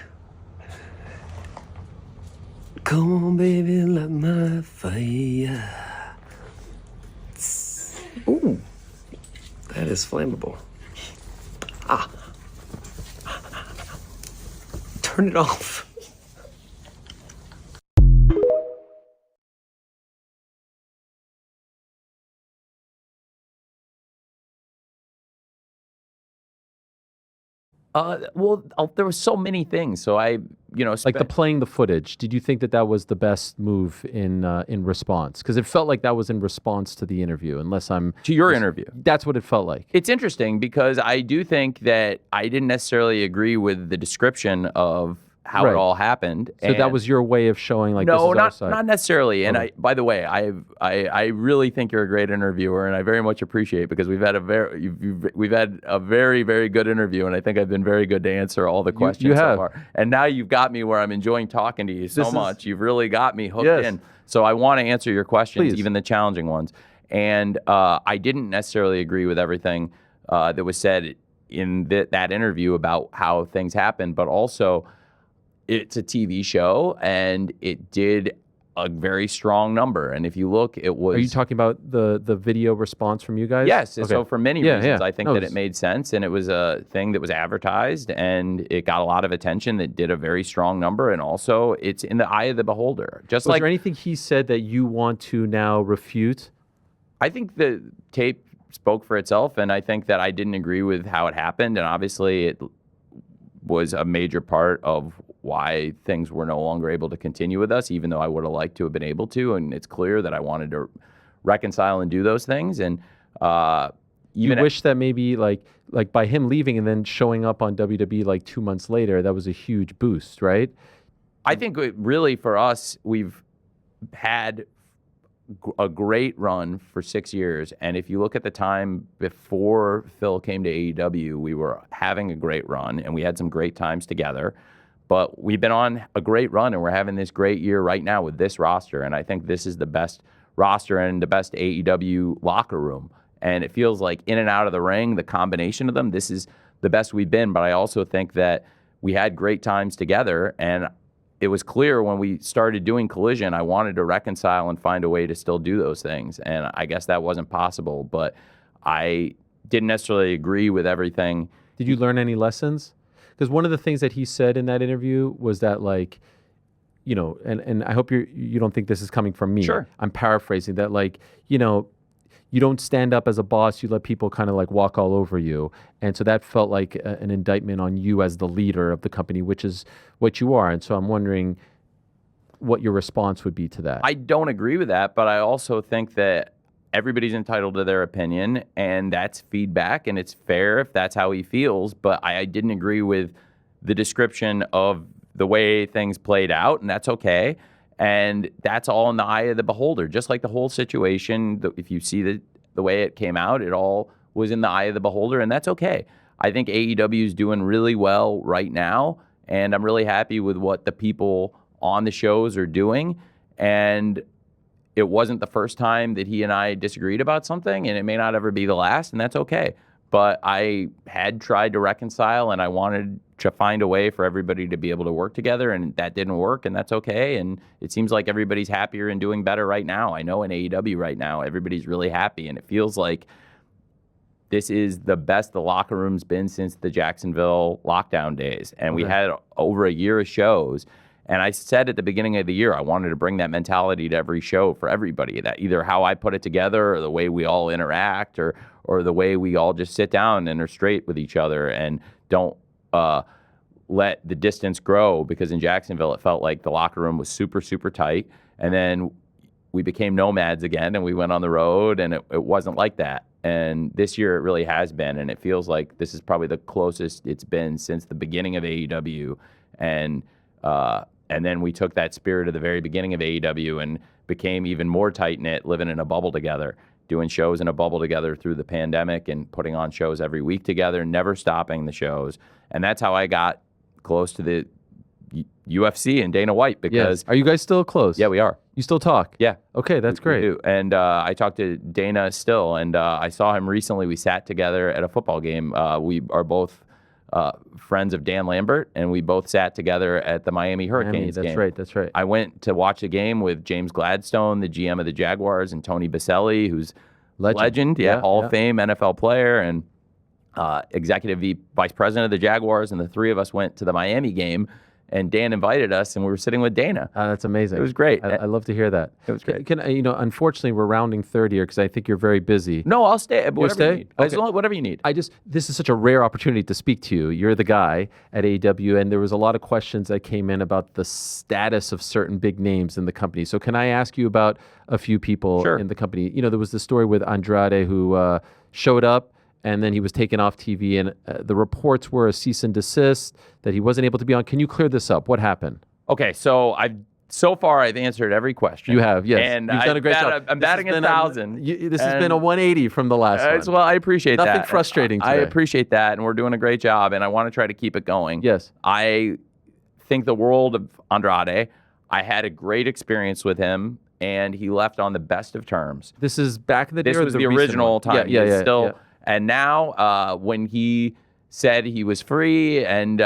Come on, baby, light my fire. Ooh, that is flammable. Turn it off.
Well, there were so many things. So like
the playing the footage. Did you think that was the best move in response? Because it felt like that was in response to the interview. To your interview. That's what it felt like.
It's interesting because I do think that I didn't necessarily agree with the description of how it all happened.
So that was your way of showing this is our side.
Not necessarily. And by the way, I really think you're a great interviewer, and I very much appreciate it because we've had a very, very good interview, and I think I've been very good to answer all the questions
you have.
so far. And now you've got me where I'm enjoying talking to you so much. You've really got me hooked in. So I want to answer your questions, even the challenging ones. And I didn't necessarily agree with everything that was said in that interview about how things happened, but also it's a TV show, and it did a very strong number. And if you look, it was...
Are you talking about the video response from you guys?
Yes. Okay. So for many reasons, I think that it made sense, and it was a thing that was advertised, and it got a lot of attention that did a very strong number, and also it's in the eye of the beholder.
Was there anything he said that you want to now refute?
I think the tape spoke for itself, and I think that I didn't agree with how it happened, and obviously was a major part of why things were no longer able to continue with us, even though I would have liked to have been able to. And it's clear that I wanted to reconcile and do those things. And
you wish that maybe like by him leaving and then showing up on WWE like 2 months later, that was a huge boost, right?
I think really for us, we've had a great run for 6 years. And if you look at the time before Phil came to AEW, we were having a great run and we had some great times together. But we've been on a great run and we're having this great year right now with this roster. And I think this is the best roster and the best AEW locker room. And it feels like in and out of the ring, the combination of them, this is the best we've been. But I also think that we had great times together. And it was clear when we started doing Collision, I wanted to reconcile and find a way to still do those things. And I guess that wasn't possible. But I didn't necessarily agree with everything.
Did you learn any lessons? Because one of the things that he said in that interview was that, like, you know, and I hope you don't think this is coming from me.
Sure.
I'm paraphrasing that, like, you know, you don't stand up as a boss, you let people kind of like walk all over you. And so that felt like an indictment on you as the leader of the company, which is what you are. And so I'm wondering what your response would be to that.
I don't agree with that, but I also think that everybody's entitled to their opinion, and that's feedback, and it's fair if that's how he feels. But I didn't agree with the description of the way things played out, and that's okay. And that's all in the eye of the beholder. Just like the whole situation, if you see the way it came out, it all was in the eye of the beholder, and that's okay. I think AEW is doing really well right now, and I'm really happy with what the people on the shows are doing. And it wasn't the first time that he and I disagreed about something, and it may not ever be the last, and that's okay. But I had tried to reconcile, and I wanted to find a way for everybody to be able to work together, and that didn't work, and that's okay. And it seems like everybody's happier and doing better right now. I know in AEW right now, everybody's really happy, and it feels like this is the best the locker room's been since the Jacksonville lockdown days. And we had over a year of shows. And I said at the beginning of the year, I wanted to bring that mentality to every show for everybody, that either how I put it together or the way we all interact or the way we all just sit down and are straight with each other and don't let the distance grow, because in Jacksonville, it felt like the locker room was super, super tight. And then we became nomads again and we went on the road, and it wasn't like that. And this year it really has been. And it feels like this is probably the closest it's been since the beginning of AEW. And then we took that spirit of the very beginning of AEW and became even more tight-knit, living in a bubble together, doing shows in a bubble together through the pandemic and putting on shows every week together, never stopping the shows. And that's how I got close to the UFC and Dana White, because...
Are you guys still close?
Yeah, we are.
You still talk?
Yeah.
Okay, that's great.
We do. And I talked to Dana still, and I saw him recently. We sat together at a football game. We are both... friends of Dan Lambert, and we both sat together at the Miami Hurricanes game.
That's right.
I went to watch a game with James Gladstone, the GM of the Jaguars, and Tony Baselli, who's legend, Hall of Fame NFL player, and executive vice president of the Jaguars, and the three of us went to the Miami game, and Dan invited us, and we were sitting with Dana.
That's amazing.
It was great.
I love to hear that.
It was great.
Unfortunately, we're rounding third here because I think you're very busy.
No, I'll stay.
You'll stay?
You need.
Okay.
Whatever you need.
This is such a rare opportunity to speak to you. You're the guy at AEW, and there was a lot of questions that came in about the status of certain big names in the company. So can I ask you about a few people in the company? You know, there was the story with Andrade who showed up, and then he was taken off TV, and the reports were a cease and desist, that he wasn't able to be on. Can you clear this up? What happened?
Okay, so so far I've answered every question.
You have, yes.
And
you've done a great job.
I'm batting 1,000.
This has been a 180 from the last one.
Well, I appreciate that.
Nothing frustrating today.
I appreciate that, and we're doing a great job, and I want to try to keep it going.
Yes.
I think the world of Andrade. I had a great experience with him, and he left on the best of terms.
This is back in the day.
This was the original time.
Yeah.
And now, when he said he was free and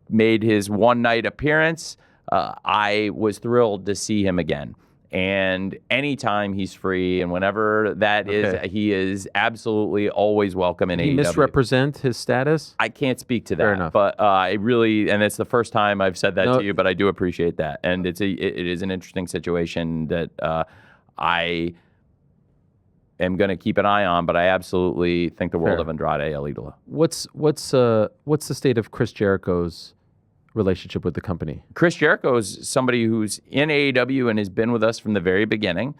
made his one-night appearance, I was thrilled to see him again. And anytime he's free and whenever that is, he is absolutely always welcome in AEW.
Did he misrepresent his status?
I can't speak to that.
Fair enough.
But I really, and it's the first time I've said that to you, but I do appreciate that. And it is an interesting situation that I am going to keep an eye on, but I absolutely think the world of Andrade El Idolo.
What's the state of Chris Jericho's relationship with the company?
Chris Jericho is somebody who's in AEW and has been with us from the very beginning.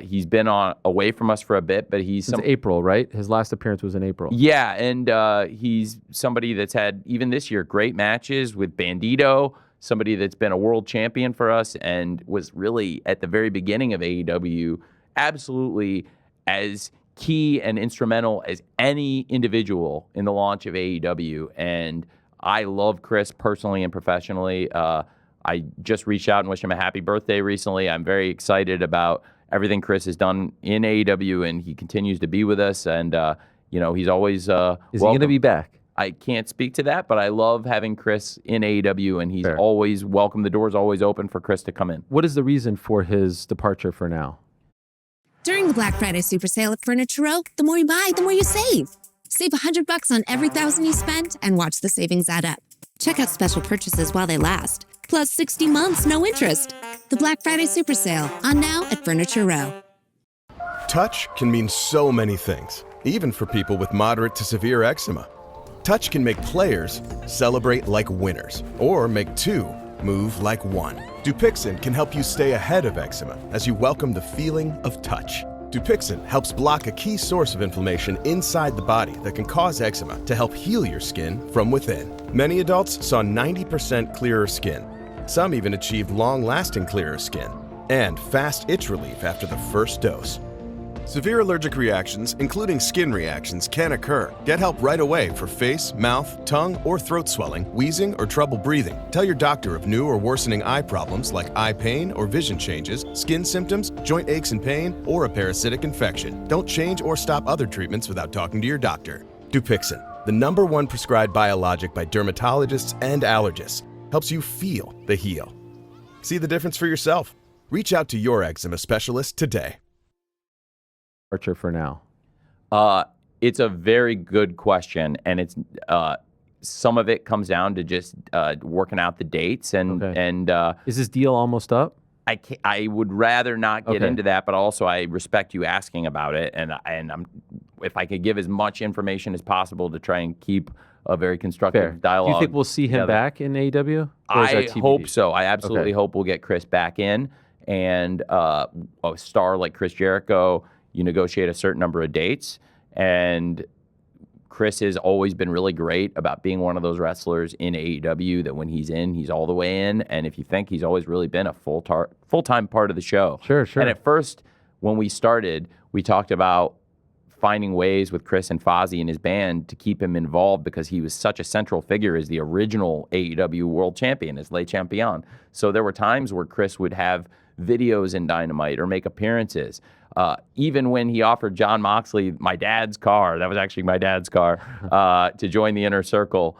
He's been away from us for a bit, but he's
since April, right? His last appearance was in April.
Yeah, and he's somebody that's had, even this year, great matches with Bandito, somebody that's been a world champion for us and was really, at the very beginning of AEW, absolutely as key and instrumental as any individual in the launch of AEW. And I love Chris personally and professionally. I just reached out and wished him a happy birthday recently. I'm very excited about everything Chris has done in AEW, and he continues to be with us. And, he's always
Is he going to be back?
I can't speak to that, but I love having Chris in AEW, and he's always welcome. The door's always open for Chris to come in.
What is the reason for his departure for now?
During the Black Friday super sale at Furniture Row, the more you buy, the more you save. Save $100 on every $1,000 you spend and watch the savings add up. Check out special purchases while they last. Plus 60 months, no interest. The Black Friday super sale on now at Furniture Row.
Touch can mean so many things, even for people with moderate to severe eczema. Touch can make players celebrate like winners, or make two move like one. Dupixent can help you stay ahead of eczema as you welcome the feeling of touch. Dupixent helps block a key source of inflammation inside the body that can cause eczema to help heal your skin from within. Many adults saw 90% clearer skin. Some even achieved long-lasting clearer skin and fast itch relief after the first dose. Severe allergic reactions, including skin reactions, can occur. Get help right away for face, mouth, tongue, or throat swelling, wheezing, or trouble breathing. Tell your doctor of new or worsening eye problems like eye pain or vision changes, skin symptoms, joint aches and pain, or a parasitic infection. Don't change or stop other treatments without talking to your doctor. Dupixent, the #1 prescribed biologic by dermatologists and allergists, helps you feel the heal. See the difference for yourself. Reach out to your eczema specialist today.
Archer for now?
It's a very good question, and it's some of it comes down to just working out the dates and
is this deal almost up?
I would rather not get into that, but also I respect you asking about it, and if I could give as much information as possible to try and keep a very constructive dialogue.
Do you think we'll see him back in AEW?
I hope so. I absolutely hope we'll get Chris back in, and a star like Chris Jericho. You negotiate a certain number of dates, and Chris has always been really great about being one of those wrestlers in AEW that when he's in, he's all the way in. And if you think, he's always really been a full-time part of the show.
Sure.
And at first, when we started, we talked about finding ways with Chris and Fozzy and his band to keep him involved because he was such a central figure as the original AEW World Champion, as Le Champion. So there were times where Chris would have videos in Dynamite or make appearances. Even when he offered Jon Moxley my dad's car, that was actually my dad's car, to join the Inner Circle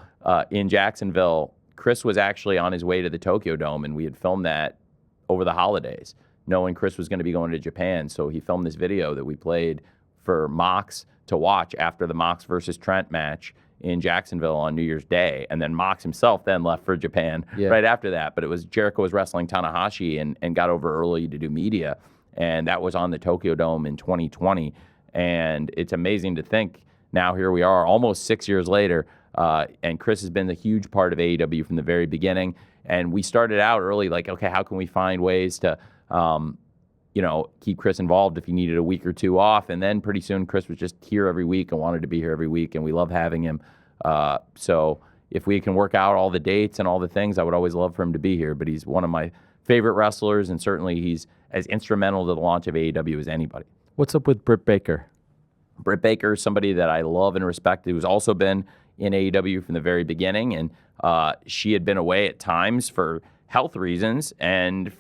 in Jacksonville, Chris was actually on his way to the Tokyo Dome, and we had filmed that over the holidays, knowing Chris was going to be going to Japan. So he filmed this video that we played for Mox to watch after the Mox versus Trent match in Jacksonville on New Year's Day. And then Mox himself then left for Japan right after that. But it was Jericho was wrestling Tanahashi and got over early to do media. And that was on the Tokyo Dome in 2020. And it's amazing to think now here we are almost 6 years later. And Chris has been a huge part of AEW from the very beginning. And we started out early like, okay, how can we find ways to, keep Chris involved if he needed a week or two off. And then pretty soon Chris was just here every week and wanted to be here every week. And we love having him. So if we can work out all the dates and all the things, I would always love for him to be here. But he's one of my favorite wrestlers, and certainly he's as instrumental to the launch of AEW as anybody.
What's up with Britt Baker?
Britt Baker is somebody that I love and respect, who's also been in AEW from the very beginning, and she had been away at times for health reasons, and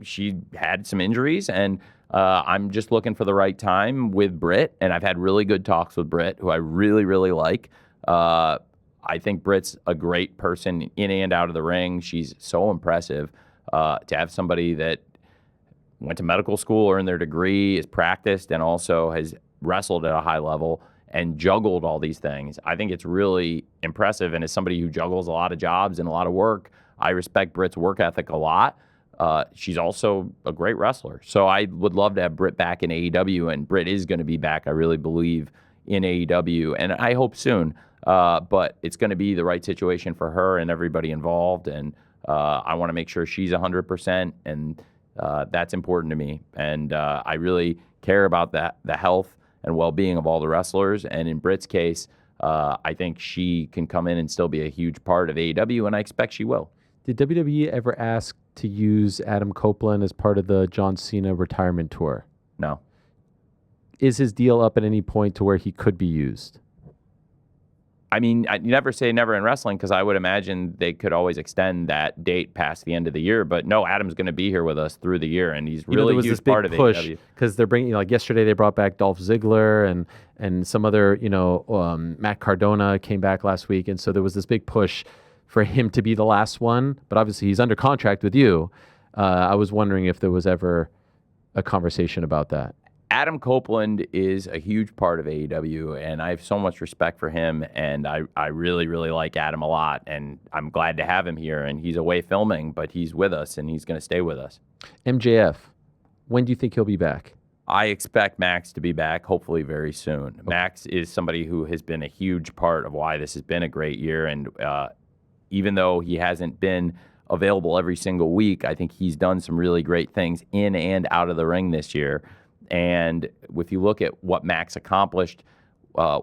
she had some injuries, and I'm just looking for the right time with Britt, and I've had really good talks with Britt, who I really, really like. I think Britt's a great person in and out of the ring. She's so impressive to have somebody that went to medical school, earned their degree, is practiced, and also has wrestled at a high level and juggled all these things. I think it's really impressive, and as somebody who juggles a lot of jobs and a lot of work, I respect Britt's work ethic a lot. she's also a great wrestler. So I would love to have Britt back in AEW, and Britt is going to be back, I really believe, in AEW, and I hope soon. But it's going to be the right situation for her and everybody involved, and I want to make sure she's 100%, and that's important to me. And I really care about the health and well-being of all the wrestlers. And in Britt's case, I think she can come in and still be a huge part of AEW, and I expect she will.
Did WWE ever ask to use Adam Copeland as part of the John Cena retirement tour?
No.
Is his deal up at any point to where he could be used?
I mean, I never say never in wrestling, because I would imagine they could always extend that date past the end of the year. But no, Adam's going to be here with us through the year, and he's really a huge part of AEW.
Because they're bringing, like yesterday, they brought back Dolph Ziggler and some other, Matt Cardona came back last week, and so there was this big push for him to be the last one. But obviously, he's under contract with you. I was wondering if there was ever a conversation about that.
Adam Copeland is a huge part of AEW, and I have so much respect for him, and I really, really like Adam a lot, and I'm glad to have him here. And he's away filming, but he's with us, and he's going to stay with us.
MJF, when do you think he'll be back?
I expect Max to be back, hopefully very soon. Okay. Max is somebody who has been a huge part of why this has been a great year, and even though he hasn't been available every single week, I think he's done some really great things in and out of the ring this year. And if you look at what Max accomplished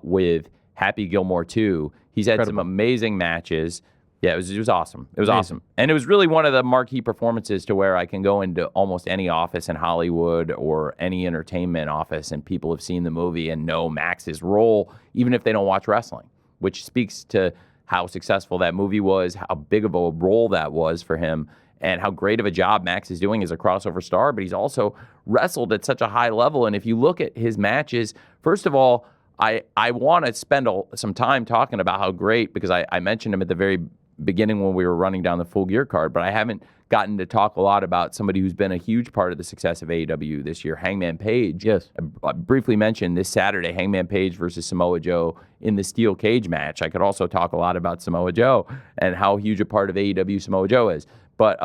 with Happy Gilmore 2, he's had some amazing matches. Yeah, it was awesome. It was awesome. And it was really one of the marquee performances to where I can go into almost any office in Hollywood or any entertainment office, and people have seen the movie and know Max's role, even if they don't watch wrestling, which speaks to how successful that movie was, how big of a role that was for him, and how great of a job Max is doing as a crossover star. But he's also wrestled at such a high level. And if you look at his matches, first of all, I want to spend some time talking about how great, because I mentioned him at the very beginning when we were running down the Full Gear card, but I haven't gotten to talk a lot about somebody who's been a huge part of the success of AEW this year, Hangman Page.
Yes.
I briefly mentioned this Saturday, Hangman Page versus Samoa Joe in the steel cage match. I could also talk a lot about Samoa Joe and how huge a part of AEW Samoa Joe is. But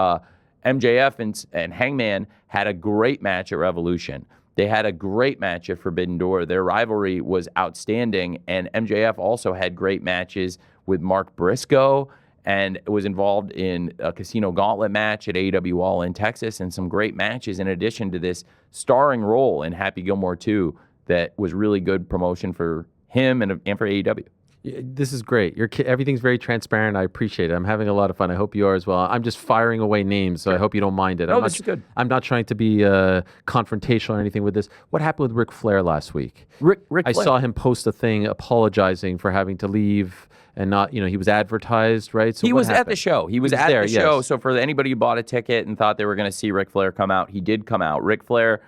MJF and Hangman had a great match at Revolution. They had a great match at Forbidden Door. Their rivalry was outstanding, and MJF also had great matches with Mark Briscoe, and was involved in a Casino Gauntlet match at AEW All in Texas, and some great matches in addition to this starring role in Happy Gilmore 2 that was really good promotion for him and for AEW.
This is great. Everything's very transparent. I appreciate it. I'm having a lot of fun. I hope you are as well. I'm just firing away names, so I hope you don't mind it.
No, this is good.
I'm not trying to be confrontational or anything with this. What happened with Ric Flair last week?
Ric
I
Flair.
saw him post a thing apologizing for having to leave and not, he was advertised, right? So
he was at the show. He was at
there,
the show. So for anybody who bought a ticket and thought they were going to see Ric Flair come out, he did come out. Ric Flair,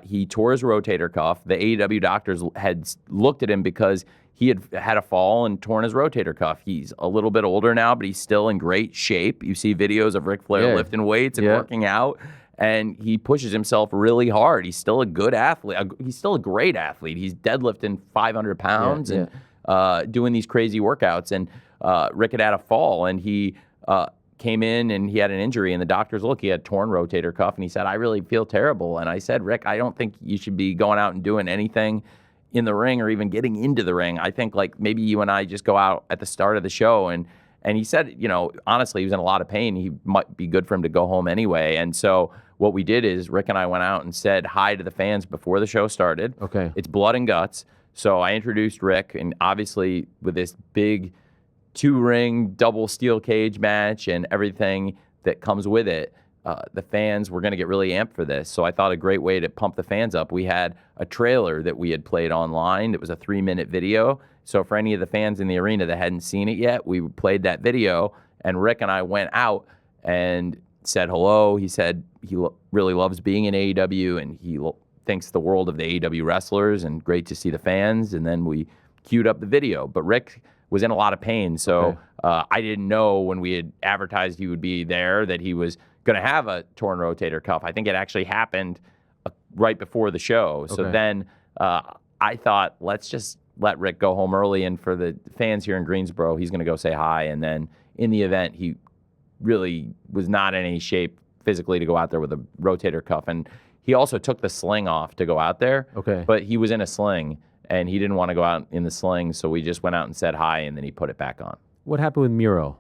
he tore his rotator cuff. The AEW doctors had looked at him because he had a fall and torn his rotator cuff. He's a little bit older now, but he's still in great shape. You see videos of Ric Flair lifting weights and working out, and he pushes himself really hard. He's still a good athlete. He's still a great athlete. He's deadlifting 500 pounds and doing these crazy workouts. And Rick had a fall, and he came in and he had an injury, and the doctors he had torn rotator cuff, and he said, I really feel terrible. And I said, Rick, I don't think you should be going out and doing anything in the ring or even getting into the ring. I think maybe you and I just go out at the start of the show. And he said, honestly, he was in a lot of pain. He might be good for him to go home anyway. And so what we did is Rick and I went out and said hi to the fans before the show started.
Okay.
It's blood and guts. So I introduced Rick, and obviously with this big 2-ring double steel cage match and everything that comes with it, the fans were going to get really amped for this. So I thought a great way to pump the fans up, we had a trailer that we had played online. It was a 3-minute video. So for any of the fans in the arena that hadn't seen it yet, we played that video, and Rick and I went out and said hello. He said he really loves being in AEW, and he thinks the world of the AEW wrestlers, and great to see the fans. And then we queued up the video. But Rick was in a lot of pain, so I didn't know when we had advertised he would be there that he was going to have a torn rotator cuff. I think it actually happened right before the show. So then I thought, let's just let Rick go home early, and for the fans here in Greensboro, he's going to go say hi. And then in the event, he really was not in any shape physically to go out there with a rotator cuff. And he also took the sling off to go out there.
Okay.
But he was in a sling, and he didn't want to go out in the sling, so we just went out and said hi, and then he put it back on.
What happened with Miro?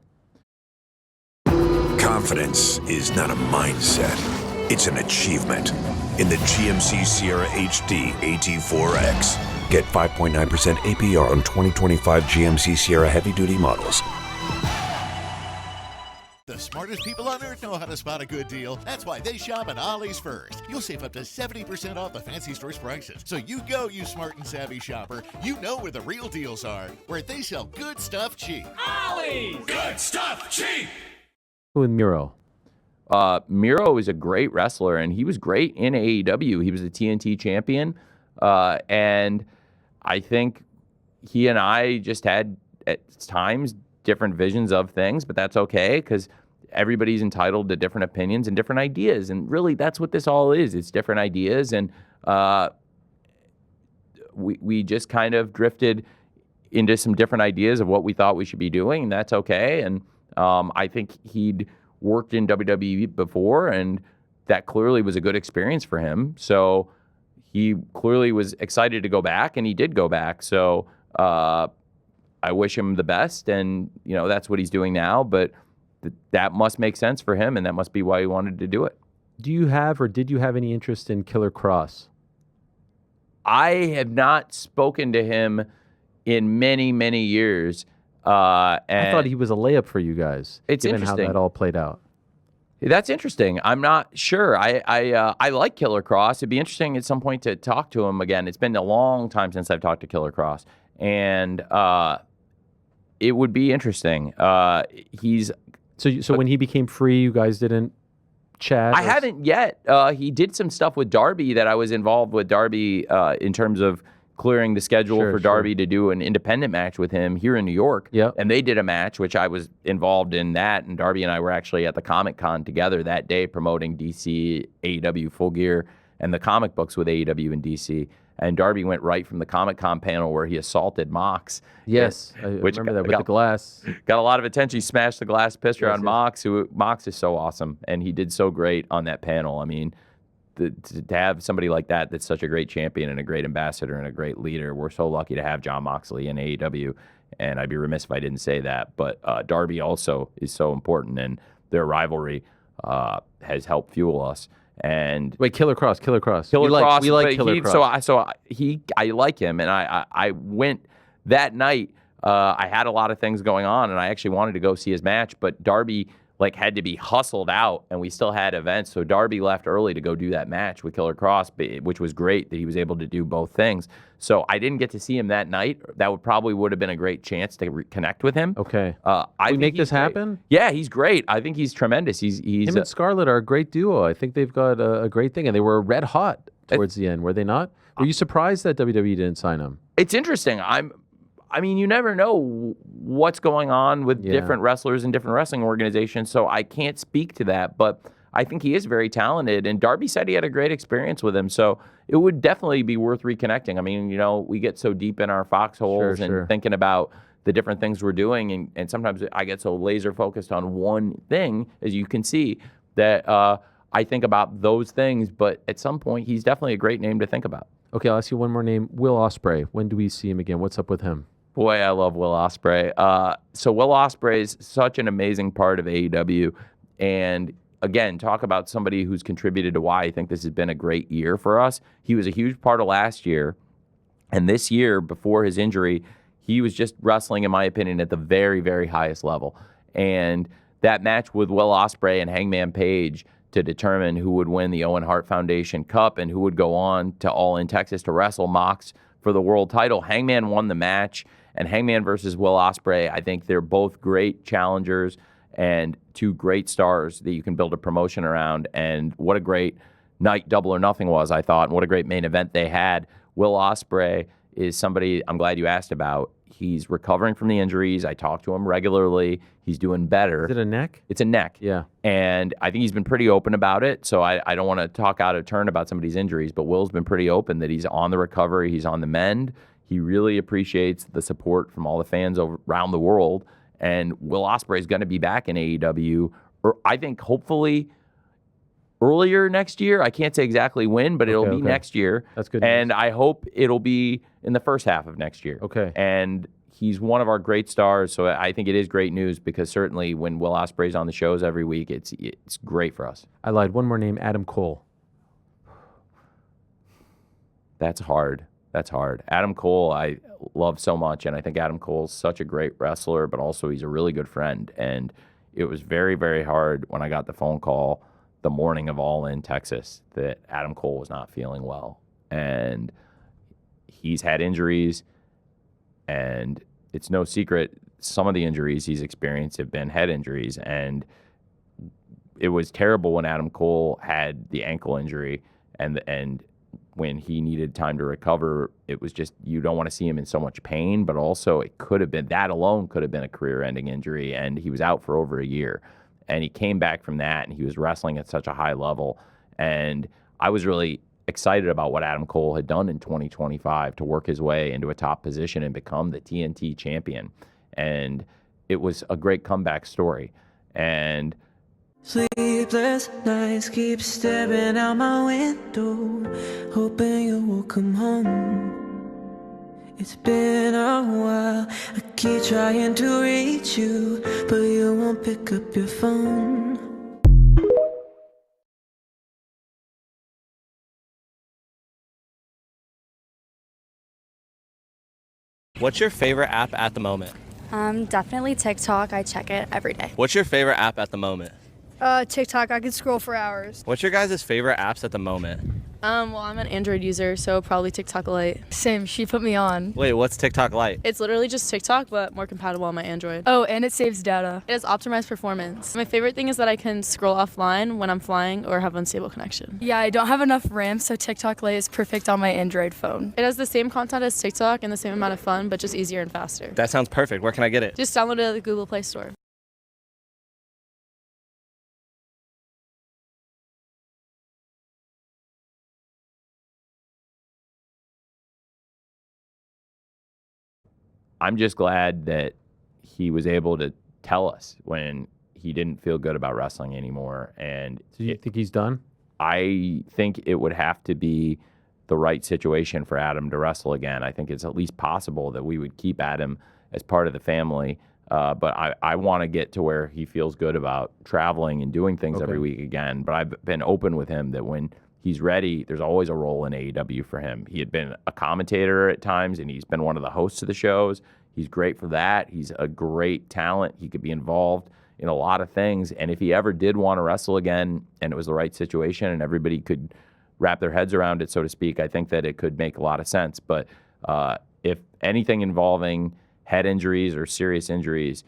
Confidence is not a mindset. It's an achievement. In the GMC Sierra HD AT4X. Get 5.9% APR on 2025 GMC Sierra heavy-duty models.
The smartest people on earth know how to spot a good deal. That's why they shop at Ollie's First. You'll save up to 70% off the fancy store's prices. So you go, you smart and savvy shopper. You know where the real deals are, where they sell good stuff cheap.
Ollie's! Good stuff cheap!
With Miro.
Miro is a great wrestler, and he was great in AEW. He was a TNT champion, and I think he and I just had, at times, different visions of things, but that's okay, because everybody's entitled to different opinions and different ideas, and really, that's what this all is. It's different ideas, and we just kind of drifted into some different ideas of what we thought we should be doing, and that's okay, and I think he'd worked in WWE before, and that clearly was a good experience for him. So he clearly was excited to go back, and he did go back. So I wish him the best, and that's what he's doing now. But that must make sense for him, and that must be why he wanted to do it.
Do you have, or did you have any interest in Killer Kross?
I have not spoken to him in many, many years.
I thought he was a layup for you guys.
It's
given
interesting
how that all played out.
That's interesting. I'm not sure. I like Killer Kross. It'd be interesting at some point to talk to him again. It's been a long time since I've talked to Killer Kross, and it would be interesting.
So when he became free, you guys didn't chat?
I haven't yet. He did some stuff with Darby that I was involved with Darby in terms of clearing the schedule for Darby to do an independent match with him here in New York.
Yep.
And they did a match, which I was involved in that, and Darby and I were actually at the Comic-Con together that day promoting DC, AEW Full Gear, and the comic books with AEW and DC. And Darby went right from the Comic-Con panel where he assaulted Mox.
Yes, I remember that with the glass.
Got a lot of attention. He smashed the glass pitcher on Mox, Mox is so awesome, and he did so great on that panel. I mean, to have somebody like that that's such a great champion and a great ambassador and a great leader, we're so lucky to have Jon Moxley in AEW, and I'd be remiss if I didn't say that. But Darby also is so important, and their rivalry has helped fuel us. And
wait, Killer Kross.
We like
Killer Kross.
I like him, and I went that night. I had a lot of things going on, and I actually wanted to go see his match, but Darby had to be hustled out, and we still had events. So Darby left early to go do that match with Killer Kross, which was great that he was able to do both things. So I didn't get to see him that night. That would have been a great chance to connect with him.
Okay.
We
make this happen?
Yeah, he's great. I think he's tremendous. He's
him and Scarlett are a great duo. I think they've got a great thing, and they were red hot towards the end, were they not? Were you surprised that WWE didn't sign him?
It's interesting. I mean, you never know what's going on with different wrestlers and different wrestling organizations, so I can't speak to that, but I think he is very talented, and Darby said he had a great experience with him, so it would definitely be worth reconnecting. I mean, we get so deep in our foxholes and thinking about the different things we're doing, and sometimes I get so laser focused on one thing, as you can see, that I think about those things, but at some point, he's definitely a great name to think about.
Okay, I'll ask you one more name. Will Ospreay. When do we see him again? What's up with him?
Boy, I love Will Ospreay. So Will Ospreay is such an amazing part of AEW. And again, talk about somebody who's contributed to why I think this has been a great year for us. He was a huge part of last year. And this year, before his injury, he was just wrestling, in my opinion, at the very, very highest level. And that match with Will Ospreay and Hangman Page to determine who would win the Owen Hart Foundation Cup and who would go on to All In Texas to wrestle Mox for the world title. Hangman won the match. And Hangman versus Will Ospreay, I think they're both great challengers and two great stars that you can build a promotion around. And what a great night Double or Nothing was, I thought, and what a great main event they had. Will Ospreay is somebody I'm glad you asked about. He's recovering from the injuries. I talk to him regularly. He's doing better.
Is it a neck?
It's a neck.
Yeah.
And I think he's been pretty open about it. So I don't want to talk out of turn about somebody's injuries, but Will's been pretty open that he's on the recovery. He's on the mend. He really appreciates the support from all the fans around the world. And Will Ospreay is going to be back in AEW, or I think hopefully earlier next year. I can't say exactly when, but it'll be next year.
That's good
And
news.
I hope it'll be in the first half of next year.
Okay.
And he's one of our great stars, so I think it is great news because certainly when Will Ospreay's on the shows every week, it's great for us.
I lied. One more name, Adam Cole.
That's hard. That's hard. Adam Cole, I love so much, and I think Adam Cole's such a great wrestler, but also he's a really good friend. And it was very, very hard when I got the phone call the morning of All In Texas that Adam Cole was not feeling well. And he's had injuries, and it's no secret some of the injuries he's experienced have been head injuries. And it was terrible when Adam Cole had the ankle injury, and when he needed time to recover, it was just, you don't want to see him in so much pain, but also it could have been, that alone could have been a career-ending injury, and he was out for over a year. And he came back from that, and he was wrestling at such a high level. And I was really excited about what Adam Cole had done in 2025 to work his way into a top position and become the TNT champion. And it was a great comeback story. And
sleepless nights keep staring out my window, hoping you will come home. It's been a while, I keep trying to reach you, but you won't pick up your phone.
What's your favorite app at the moment?
Definitely TikTok. I check it every day.
What's your favorite app at the moment?
TikTok. I could scroll for hours.
What's your guys' favorite apps at the moment?
Well, I'm an Android user, so probably TikTok Lite. Same, she put me on.
Wait, what's TikTok Lite?
It's literally just TikTok, but more compatible on my Android. Oh, and it saves data. It has optimized performance. My favorite thing is that I can scroll offline when I'm flying or have unstable connection. Yeah, I don't have enough RAM, so TikTok Lite is perfect on my Android phone. It has the same content as TikTok and the same amount of fun, but just easier and faster.
That sounds perfect. Where can I get it?
Just download it at the Google Play Store.
I'm just glad that he was able to tell us when he didn't feel good about wrestling anymore. And
do you think he's done?
I think it would have to be the right situation for Adam to wrestle again. I think it's at least possible that we would keep Adam as part of the family. But I want to get to where he feels good about traveling and doing things every week again. But I've been open with him that when he's ready, there's always a role in AEW for him. He had been a commentator at times, and he's been one of the hosts of the shows. He's great for that. He's a great talent. He could be involved in a lot of things. And if he ever did want to wrestle again and it was the right situation and everybody could wrap their heads around it, so to speak, I think that it could make a lot of sense. But if anything involving head injuries or serious injuries,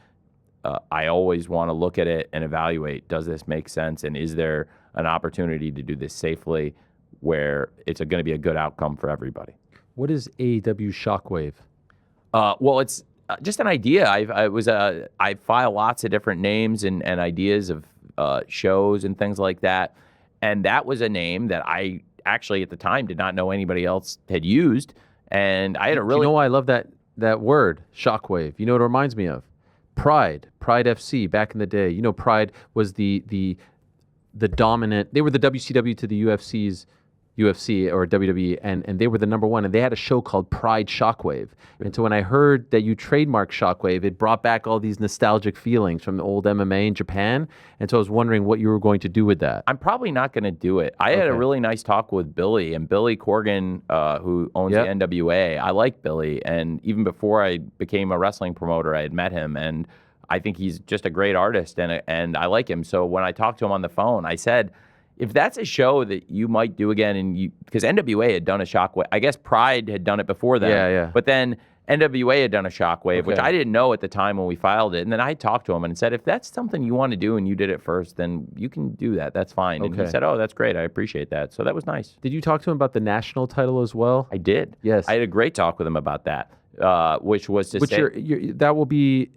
I always want to look at it and evaluate, does this make sense? And is there an opportunity to do this safely where it's going to be a good outcome for everybody?
What is AEW Shockwave?
Well, it's just an idea. I file lots of different names and ideas of shows and things like that. And that was a name that I actually at the time did not know anybody else had used. And I had a really...
You know why I love that word, Shockwave? You know what it reminds me of? Pride FC back in the day. You know, Pride was the dominant, they were the WCW to the UFC's UFC or WWE, and they were the number one, and they had a show called Pride Shockwave. And so when I heard that you trademarked Shockwave, it brought back all these nostalgic feelings from the old MMA in Japan. And so I was wondering what you were going to do with that.
I'm probably not going to do it. I had a really nice talk with Billy, and Billy Corgan, who owns the NWA. I like Billy, and even before I became a wrestling promoter, I had met him, and I think he's just a great artist, and I like him. So when I talked to him on the phone, I said, if that's a show that you might do again, and because NWA had done a Shockwave, I guess Pride had done it before them.
Yeah.
But then NWA had done a Shockwave, which I didn't know at the time when we filed it. And then I talked to him and said, if that's something you want to do and you did it first, then you can do that. That's fine. And he said, oh, that's great. I appreciate that. So that was nice.
Did you talk to him about the national title as well?
I did.
Yes.
I had a great talk with him about that. Which was to say...
that will be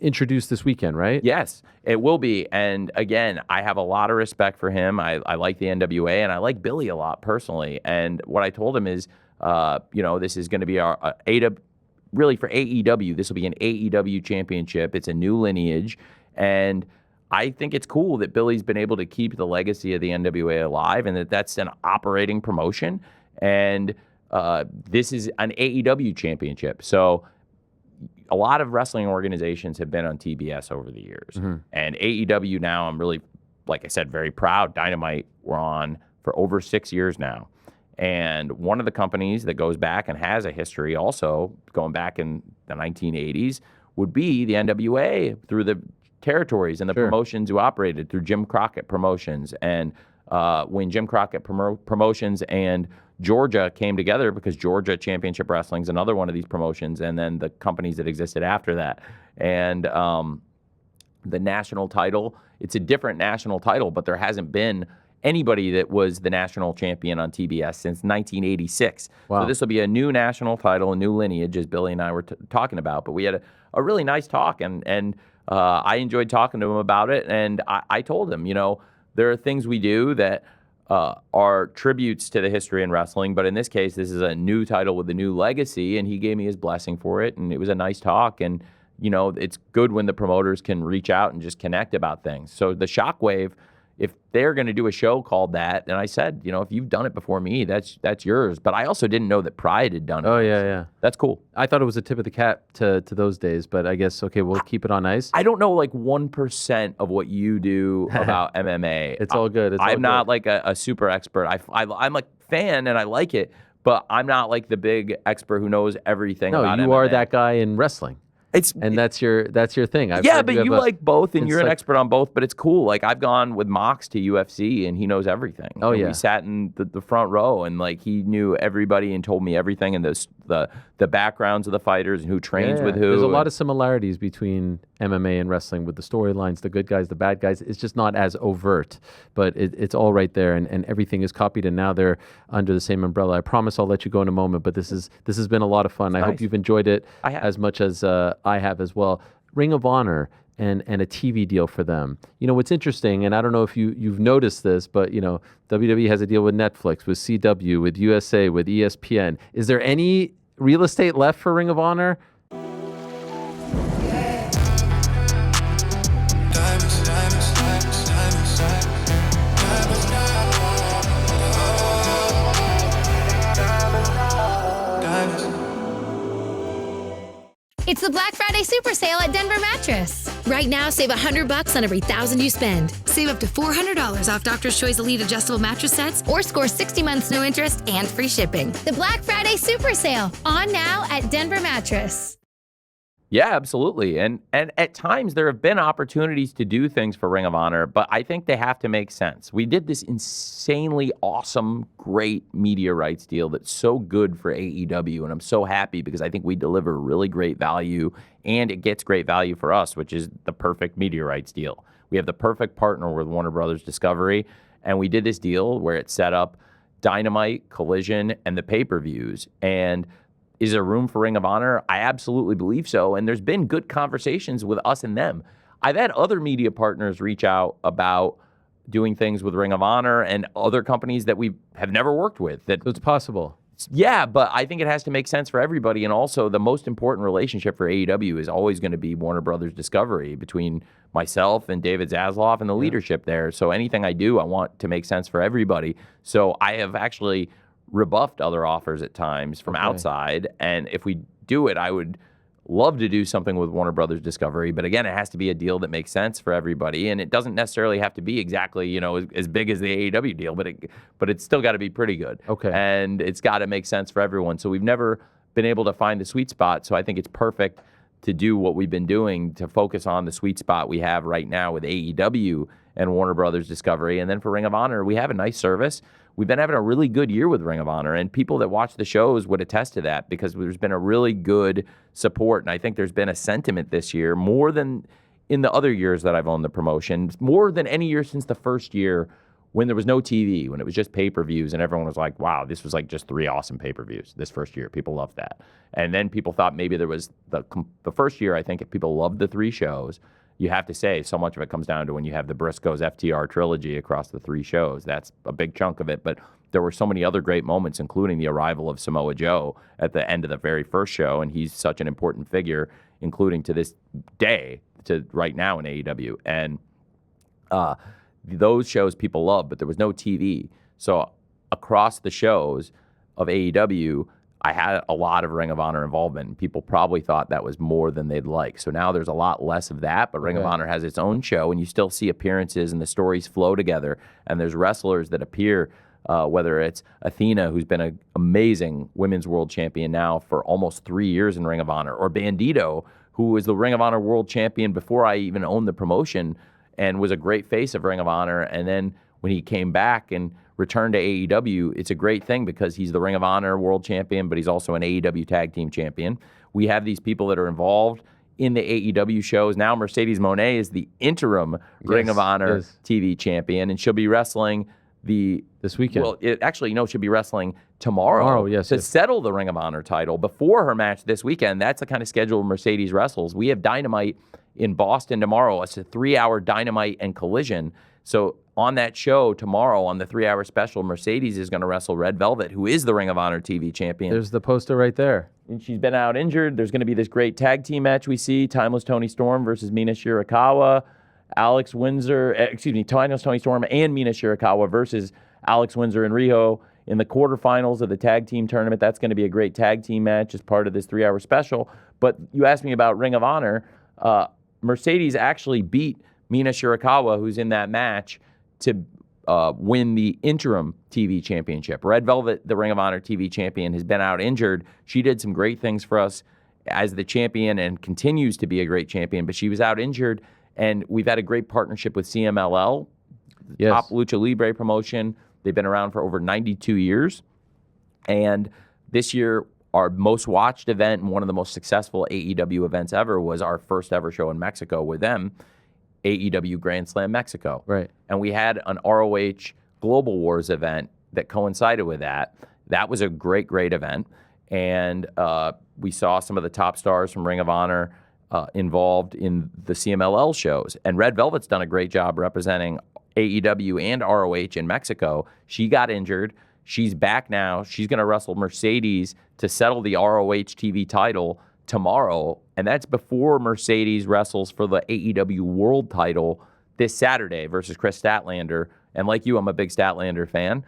introduced this weekend, right?
Yes, it will be. And again, I have a lot of respect for him. I like the NWA, and I like Billy a lot personally. And what I told him is, this is going to be our really for AEW, this will be an AEW championship. It's a new lineage. And I think it's cool that Billy's been able to keep the legacy of the NWA alive, and that's an operating promotion. And this is an AEW championship. So a lot of wrestling organizations have been on TBS over the years. And AEW now, I'm really, like I said, very proud. Dynamite were on for over 6 years now. And one of the companies that goes back and has a history also going back in the 1980s would be the NWA through the territories and the promotions who operated through Jim Crockett Promotions. And when Jim Crockett Promotions and Georgia came together, because Georgia Championship Wrestling is another one of these promotions, and then the companies that existed after that. And the national title, it's a different national title, but there hasn't been anybody that was the national champion on TBS since 1986.
Wow.
So this will be a new national title, a new lineage, as Billy and I were talking about. But we had a really nice talk, and I enjoyed talking to him about it. And I told him, there are things we do that are tributes to the history in wrestling, but in this case, this is a new title with a new legacy, and he gave me his blessing for it, and it was a nice talk. And it's good when the promoters can reach out and just connect about things. So the Shockwave, if they're going to do a show called that, and I said, if you've done it before me, that's yours. But I also didn't know that Pride had done it.
Oh, yeah.
That's cool.
I thought it was a tip of the cap to those days, but I guess, okay, we'll keep it on ice.
I don't know 1% of what you do about MMA.
It's all good.
I'm not like a super expert. I'm a fan and I like it, but I'm not like the big expert who knows everything about MMA.
No, you are that guy in wrestling. And that's your thing.
But you like both, and you're an expert on both. But it's cool. Like I've gone with Mox to UFC, and he knows everything.
Oh,
and
yeah.
We sat in the front row, and he knew everybody and told me everything, and the backgrounds of the fighters and who trains with who.
There's a lot of similarities between MMA and wrestling with the storylines, the good guys, the bad guys. It's just not as overt, but it's all right there, and everything is copied, and now they're under the same umbrella. I promise I'll let you go in a moment, but this has been a lot of fun. I hope you've enjoyed it as much as I have as well. Ring of Honor and a TV deal for them. What's interesting, and I don't know if you've noticed this, but WWE has a deal with Netflix, with CW, with USA, with ESPN. Is there any real estate left for Ring of Honor?
It's the Black Friday Super Sale at Denver Mattress. Right now, save $100 on every $1,000 you spend. Save up to $400 off Doctor's Choice Elite adjustable mattress sets, or score 60 months no interest and free shipping. The Black Friday Super Sale, on now at Denver Mattress.
Yeah, absolutely. And at times there have been opportunities to do things for Ring of Honor, but I think they have to make sense. We did this insanely awesome, great media rights deal that's so good for AEW, and I'm so happy because I think we deliver really great value, and it gets great value for us, which is the perfect media rights deal. We have the perfect partner with Warner Brothers Discovery, and we did this deal where it set up Dynamite, Collision, and the pay-per-views. And is there room for Ring of Honor? I absolutely believe so. And there's been good conversations with us and them. I've had other media partners reach out about doing things with Ring of Honor and other companies that we have never worked with. So
it's possible.
Yeah, but I think it has to make sense for everybody. And also, the most important relationship for AEW is always going to be Warner Brothers Discovery, between myself and David Zasloff and the leadership there. So anything I do, I want to make sense for everybody. So I have actually rebuffed other offers at times from outside, and if we do it, I would love to do something with Warner Brothers Discovery, but again, it has to be a deal that makes sense for everybody, and it doesn't necessarily have to be exactly as big as the AEW deal, but it's still got to be pretty good. And it's got to make sense for everyone. So we've never been able to find the sweet spot, so I think it's perfect to do what we've been doing, to focus on the sweet spot we have right now with AEW and Warner Brothers Discovery. And then for Ring of Honor, we have a nice service. We've been having a really good year with Ring of Honor, and people that watch the shows would attest to that, because there's been a really good support. And I think there's been a sentiment this year, more than in the other years that I've owned the promotion, more than any year since the first year when there was no TV, when it was just pay-per-views, and everyone was like, wow, this was like just 3 awesome pay-per-views this first year. People loved that. And then people thought maybe there was the first year, I think, if people loved the 3 shows. You have to say so much of it comes down to when you have the Briscoes FTR trilogy across the 3 shows. That's a big chunk of it. But there were so many other great moments, including the arrival of Samoa Joe at the end of the very first show. And he's such an important figure, including to this day, to right now in AEW. And Those shows people love, but there was no TV. So across the shows of AEW, I had a lot of Ring of Honor involvement. People probably thought that was more than they'd like. So now there's a lot less of that, but Ring of Honor has its own show, and you still see appearances and the stories flow together. And there's wrestlers that appear, whether it's Athena, who's been an amazing women's world champion now for almost 3 years in Ring of Honor, or Bandito, who was the Ring of Honor world champion before I even owned the promotion and was a great face of Ring of Honor. And then when he came back and returned to AEW, it's a great thing because he's the Ring of Honor world champion, but he's also an AEW tag team champion. We have these people that are involved in the AEW shows. Now Mercedes Moné is the interim Ring of Honor TV champion, and she'll be wrestling
this weekend.
Well, she'll be wrestling tomorrow to settle the Ring of Honor title before her match this weekend. That's the kind of schedule Mercedes wrestles. We have Dynamite in Boston tomorrow. It's a 3-hour Dynamite and Collision. So on that show tomorrow, on the 3-hour special, Mercedes is going to wrestle Red Velvet, who is the Ring of Honor TV champion.
There's the poster right there.
And she's been out injured. There's going to be this great tag team match we see, Timeless Toni Storm versus Mina Shirakawa. Timeless Toni Storm and Mina Shirakawa versus Alex Windsor and Riho in the quarterfinals of the tag team tournament. That's going to be a great tag team match as part of this 3-hour special. But you asked me about Ring of Honor. Mercedes actually beat Mina Shirakawa, who's in that match, to win the interim TV championship. Red Velvet, the Ring of Honor TV champion, has been out injured. She did some great things for us as the champion and continues to be a great champion, but she was out injured, and we've had a great partnership with CMLL, top Lucha Libre promotion. They've been around for over 92 years, and this year, our most watched event and one of the most successful AEW events ever was our first ever show in Mexico with them, AEW Grand Slam Mexico.
Right.
And we had an ROH Global Wars event that coincided with that. That was a great, great event. And we saw some of the top stars from Ring of Honor involved in the CMLL shows. And Red Velvet's done a great job representing AEW and ROH in Mexico. She got injured. She's back now. She's going to wrestle Mercedes to settle the ROH TV title tomorrow, and that's before Mercedes wrestles for the AEW World title this Saturday versus Chris Statlander. And like you, I'm a big Statlander fan,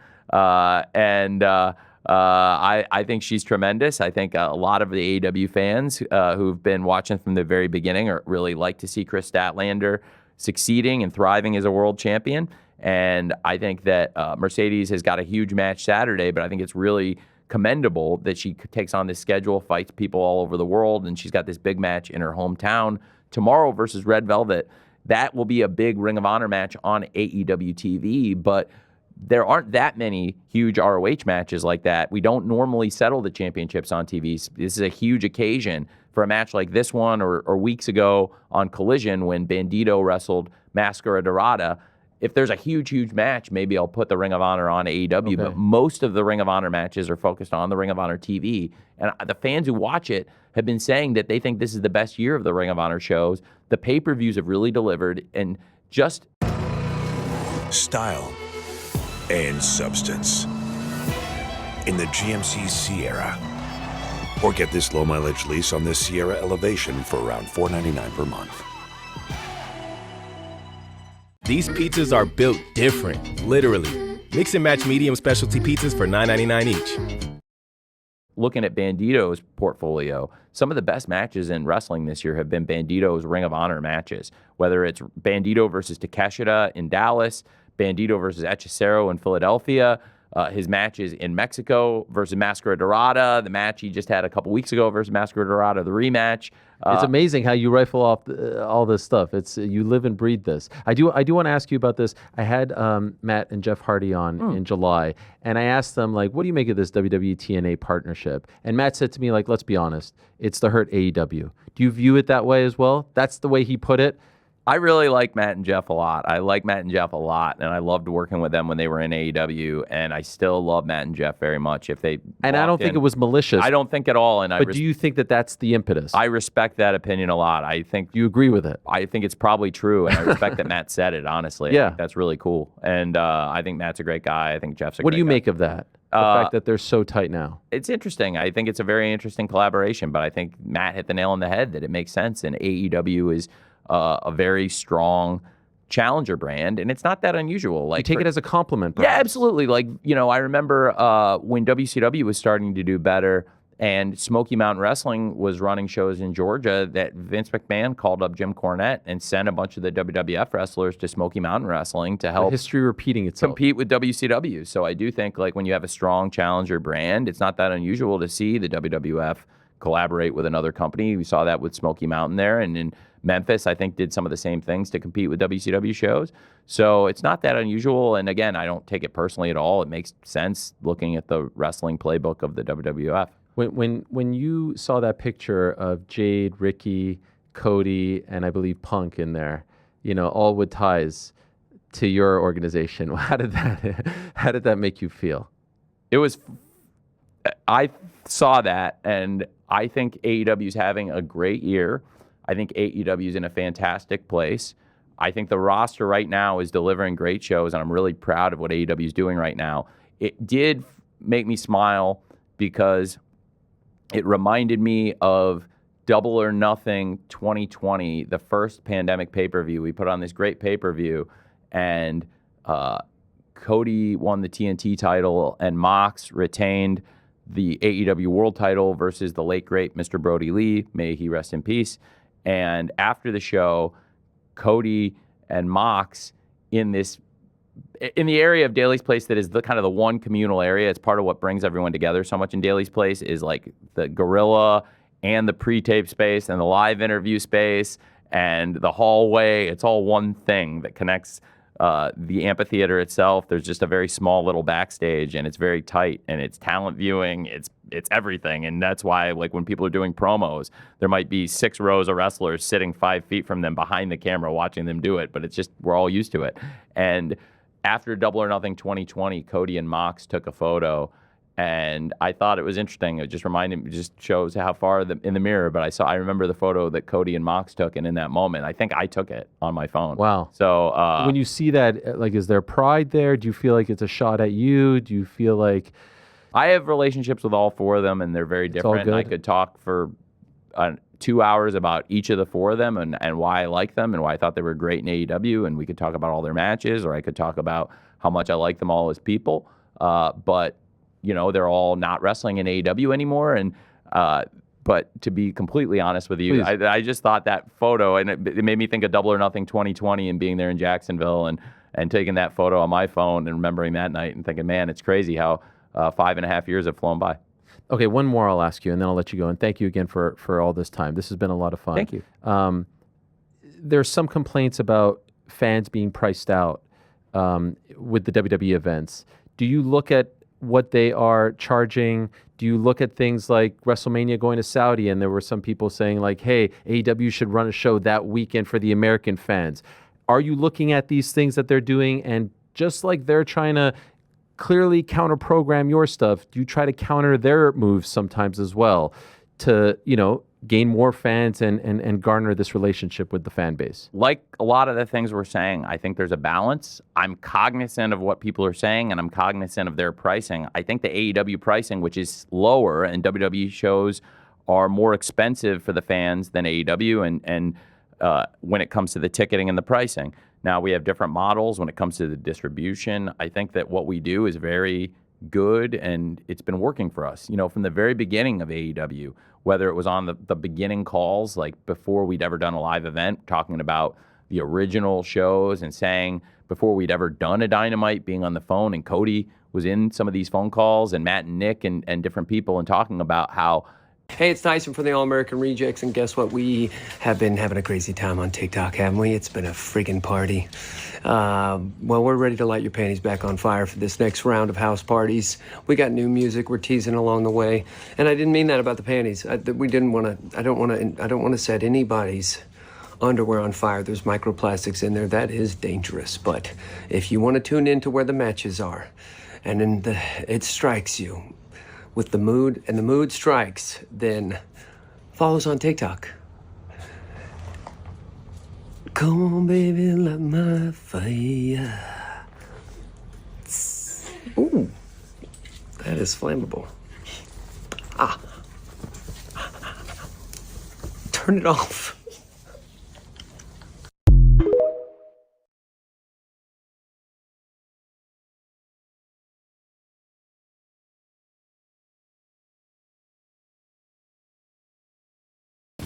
I think she's tremendous. I think a lot of the AEW fans who've been watching from the very beginning really like to see Chris Statlander succeeding and thriving as a world champion. And I think that Mercedes has got a huge match Saturday, but I think it's really commendable that she takes on this schedule, fights people all over the world, and she's got this big match in her hometown tomorrow versus Red Velvet. That will be a big Ring of Honor match on AEW TV, but there aren't that many huge ROH matches like that. We don't normally settle the championships on TV. This is a huge occasion for a match like this one, or weeks ago on Collision when Bandito wrestled Mascara Dorada. If there's a huge, huge match, maybe I'll put the Ring of Honor on AEW, but most of the Ring of Honor matches are focused on the Ring of Honor TV. And the fans who watch it have been saying that they think this is the best year of the Ring of Honor shows. The pay-per-views have really delivered, and just
style and substance in the GMC Sierra. Or get this low-mileage lease on this Sierra Elevation for around $499 per month.
These pizzas are built different, literally. Mix and match medium specialty pizzas for $9.99 each.
Looking at Bandito's portfolio, some of the best matches in wrestling this year have been Bandito's Ring of Honor matches, whether it's Bandito versus Takeshita in Dallas, Bandito versus Hechicero in Philadelphia, his matches in Mexico versus Mascara Dorada, the match he just had a couple weeks ago versus Mascara Dorada, the rematch.
It's amazing how you rifle off all this stuff. It's you live and breathe this. I do want to ask you about this. I had Matt and Jeff Hardy on in July, and I asked them, like, what do you make of this WWE TNA partnership? And Matt said to me, like, let's be honest, it's to hurt AEW. Do you view it that way as well? That's the way he put it.
I really like Matt and Jeff a lot. I like Matt and Jeff a lot, and I loved working with them when they were in AEW, and I still love Matt and Jeff very much.
And I don't think it was malicious.
I don't think at all.
But do you think that that's the impetus?
I respect that opinion a lot. I think
you agree with it.
I think it's probably true, and I respect that Matt said it, honestly.
Yeah.
I think that's really cool. And I think Matt's a great guy. I think Jeff's a great guy.
What do you make of that? The fact that they're so tight now.
It's interesting. I think it's a very interesting collaboration, but I think Matt hit the nail on the head that it makes sense, and AEW is a very strong challenger brand, and it's not that unusual. Like,
you take it as a compliment,
yeah,
perhaps.
absolutely. Like, I remember when WCW was starting to do better, and Smoky Mountain Wrestling was running shows in Georgia, that Vince McMahon called up Jim Cornette and sent a bunch of the WWF wrestlers to Smoky Mountain Wrestling to help
history repeating itself.
compete with WCW. So I do think, like, when you have a strong challenger brand, it's not that unusual to see the WWF collaborate with another company. We saw that with Smoky Mountain there, and in Memphis, I think, did some of the same things to compete with WCW shows. So it's not that unusual. And again, I don't take it personally at all. It makes sense looking at the wrestling playbook of the WWF.
When you saw that picture of Jade, Ricky, Cody, and I believe Punk in there, all with ties to your organization, how did that make you feel?
I saw that, and I think AEW is having a great year. I think AEW is in a fantastic place. I think the roster right now is delivering great shows, and I'm really proud of what AEW is doing right now. It did make me smile because it reminded me of Double or Nothing 2020, the first pandemic pay-per-view. We put on this great pay-per-view, and Cody won the TNT title, and Mox retained the AEW World title versus the late, great Mr. Brody Lee. May he rest in peace. And after the show, Cody and Mox in the area of Daly's Place that is the kind of the one communal area. It's part of what brings everyone together so much in Daly's Place is like the Gorilla and the pre-tape space and the live interview space and the hallway. It's all one thing that connects the amphitheater itself. There's just a very small little backstage, and it's very tight, and it's talent viewing. It's everything, and that's why, like, when people are doing promos, there might be 6 rows of wrestlers sitting 5 feet from them behind the camera watching them do it, but it's just, we're all used to it. And after Double or Nothing 2020, Cody and Mox took a photo, and I thought it was interesting. It just shows how far in the mirror, but I remember the photo that Cody and Mox took, and in that moment, I think I took it on my phone.
Wow.
So
when you see that, like, is there pride there? Do you feel like it's a shot at you? Do you feel like...
I have relationships with all 4 of them, and they're very different. I could talk for 2 hours about each of the 4 of them and why I like them and why I thought they were great in AEW, and we could talk about all their matches, or I could talk about how much I like them all as people. But they're all not wrestling in AEW anymore. And but to be completely honest with you, I just thought that photo, and it made me think of Double or Nothing 2020 and being there in Jacksonville and taking that photo on my phone and remembering that night and thinking, man, it's crazy how 5.5 years have flown by.
Okay, one more I'll ask you, and then I'll let you go. And thank you again for all this time. This has been a lot of fun.
Thank you.
There's some complaints about fans being priced out with the WWE events. Do you look at what they are charging? Do you look at things like WrestleMania going to Saudi, and there were some people saying like, hey, AEW should run a show that weekend for the American fans? Are you looking at these things that they're doing, and just like they're trying to clearly counter-program your stuff, do you try to counter their moves sometimes as well to, gain more fans and garner this relationship with the fan base?
Like a lot of the things we're saying, I think there's a balance. I'm cognizant of what people are saying, and I'm cognizant of their pricing. I think the AEW pricing, which is lower, and WWE shows are more expensive for the fans than AEW, and when it comes to the ticketing and the pricing. Now, we have different models when it comes to the distribution. I think that what we do is very good, and it's been working for us. From the very beginning of AEW, whether it was on the beginning calls, like before we'd ever done a live event, talking about the original shows and saying before we'd ever done a Dynamite, being on the phone, and Cody was in some of these phone calls, and Matt and Nick and different people, and talking about how,
hey, it's Tyson from the All-American Rejects, and guess what? We have been having a crazy time on TikTok, haven't we? It's been a freaking party. Well, we're ready to light your panties back on fire for this next round of house parties. We got new music we're teasing along the way, and I didn't mean that about the panties. I don't want to set anybody's underwear on fire. There's microplastics in there. That is dangerous. But if you want to tune in to where the matches are, and then it strikes you with the mood, and the mood strikes, then follow us on TikTok. Come on, baby, light my fire. Ooh, that is flammable. Turn it off.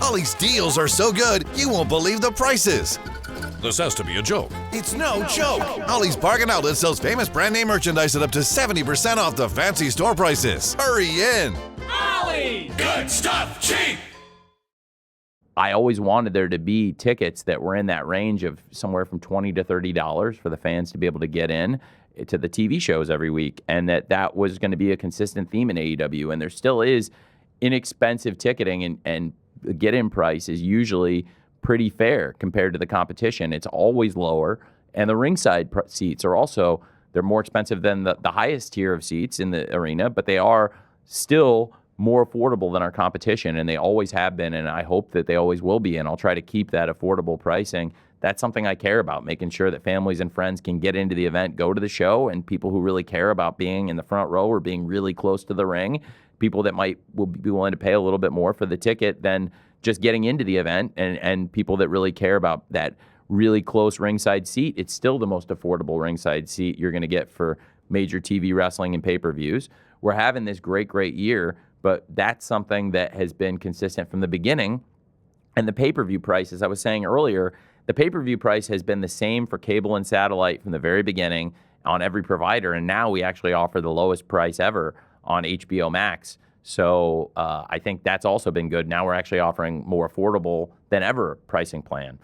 Ollie's deals are so good, you won't believe the prices.
This has to be a joke.
It's no joke. Ollie's Bargain Outlet sells famous brand name merchandise at up to 70% off the fancy store prices. Hurry in.
Ollie! Good stuff, cheap!
I always wanted there to be tickets that were in that range of somewhere from $20 to $30 for the fans to be able to get in to the TV shows every week, and that was going to be a consistent theme in AEW. And there still is inexpensive ticketing, and the get-in price is usually pretty fair compared to the competition. It's always lower, and the ringside seats are also, they're more expensive than the highest tier of seats in the arena, but they are still more affordable than our competition, and they always have been, and I hope that they always will be, and I'll try to keep that affordable pricing. That's something I care about, making sure that families and friends can get into the event, go to the show, and people who really care about being in the front row or being really close to the ring, people that will be willing to pay a little bit more for the ticket than just getting into the event, and people that really care about that really close ringside seat. It's still the most affordable ringside seat you're going to get for major TV wrestling and pay-per-views. We're having this great year, but that's something that has been consistent from the beginning. And the pay-per-view price, as I was saying earlier, the pay-per-view price has been the same for cable and satellite from the very beginning on every provider, and now we actually offer the lowest price ever on HBO Max. So I think that's also been good. Now we're actually offering more affordable than ever pricing plan.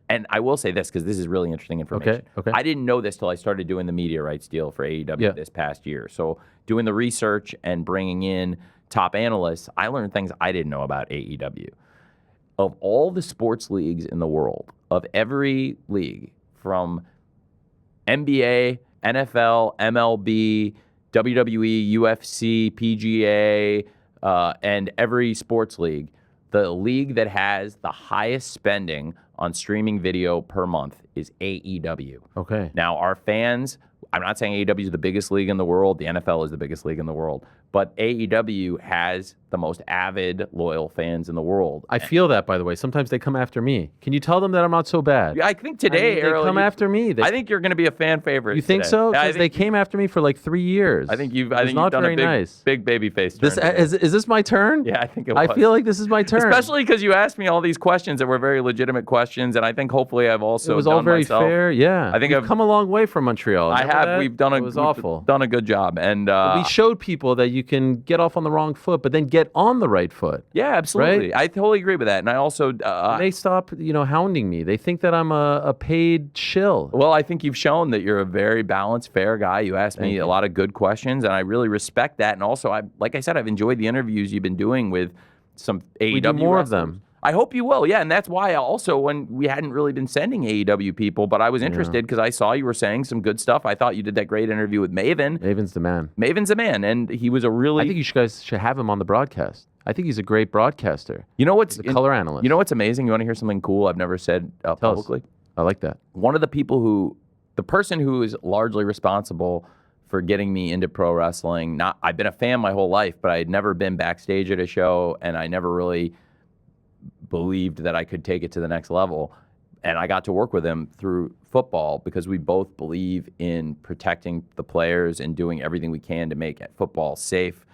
And I will say this, because this is really interesting information.
Okay.
I didn't know this till I started doing the media rights deal for AEW this past year. So doing the research and bringing in top analysts, I learned things I didn't know about AEW. Of all the sports leagues in the world, of every league, from NBA, NFL, MLB, WWE, UFC, PGA, and every sports league, the league that has the highest spending on streaming video per month is AEW.
Okay.
Now, our fans, I'm not saying AEW is the biggest league in the world. The NFL is the biggest league in the world. But AEW has the most avid, loyal fans in the world.
I feel that, by the way. Sometimes they come after me. Can you tell them that I'm not so bad?
I think today,
they come after me.
I think you're going to be a fan favorite.
You think
today.
so? Because they came after me for like 3 years.
I think you've
not
done
very
a big,
nice.
big baby face turn.
Is this my turn?
Yeah, I think it was.
I feel like this is my turn.
Especially because you asked me all these questions that were very legitimate questions, and I think hopefully I've also
It was
done
all very
myself.
fair. Yeah.
I think
I've come a long way from Montreal.
I have.
That?
We've done
It was awful.
Done a good job, and
we showed people that you can get off on the wrong foot, but then get on the right foot.
Yeah, absolutely.
Right?
I totally agree with that. And I also
they stop, hounding me. They think that I'm a paid shill.
Well, I think you've shown that you're a very balanced, fair guy. You asked me a lot of good questions, and I really respect that. And also, like I said, I've enjoyed the interviews you've been doing with some AEW
We do more
wrestlers.
of them.
I hope you will, yeah. And that's why also when we hadn't really been sending AEW people, but I was interested because I saw you were saying some good stuff. I thought you did that great interview with Maven.
Maven's the man.
Maven's the man, and he was a really...
I think you guys should have him on the broadcast. I think he's a great broadcaster.
You know what's...
He's a color analyst.
You know what's amazing? You want to hear something cool I've never said publicly?
I like that.
One of the people the person who is largely responsible for getting me into pro wrestling, I've been a fan my whole life, but I had never been backstage at a show, and I never really believed that I could take it to the next level. And I got to work with him through football because we both believe in protecting the players and doing everything we can to make football safe.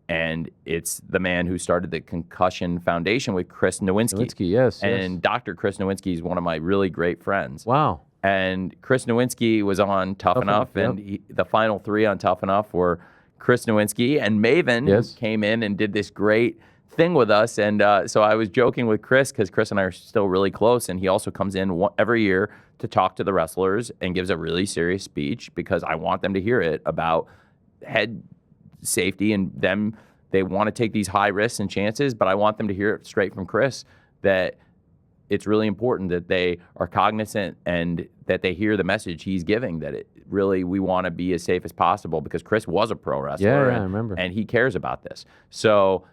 And it's the man who started the Concussion Foundation with Chris Nowinski.
Nowinski, yes.
And Dr. Chris Nowinski is one of my really great friends.
Wow.
And Chris Nowinski was on Tough Enough, and the final 3 on Tough Enough were Chris Nowinski and Maven, who came in and did this great thing with us. And so I was joking with Chris because Chris and I are still really close, and he also comes in every year to talk to the wrestlers and gives a really serious speech because I want them to hear it about head safety and them. They want to take these high risks and chances, but I want them to hear it straight from Chris that it's really important that they are cognizant and that they hear the message he's giving, that it really, we want to be as safe as possible because Chris was a pro wrestler.
Yeah, I remember.
And he cares about this. So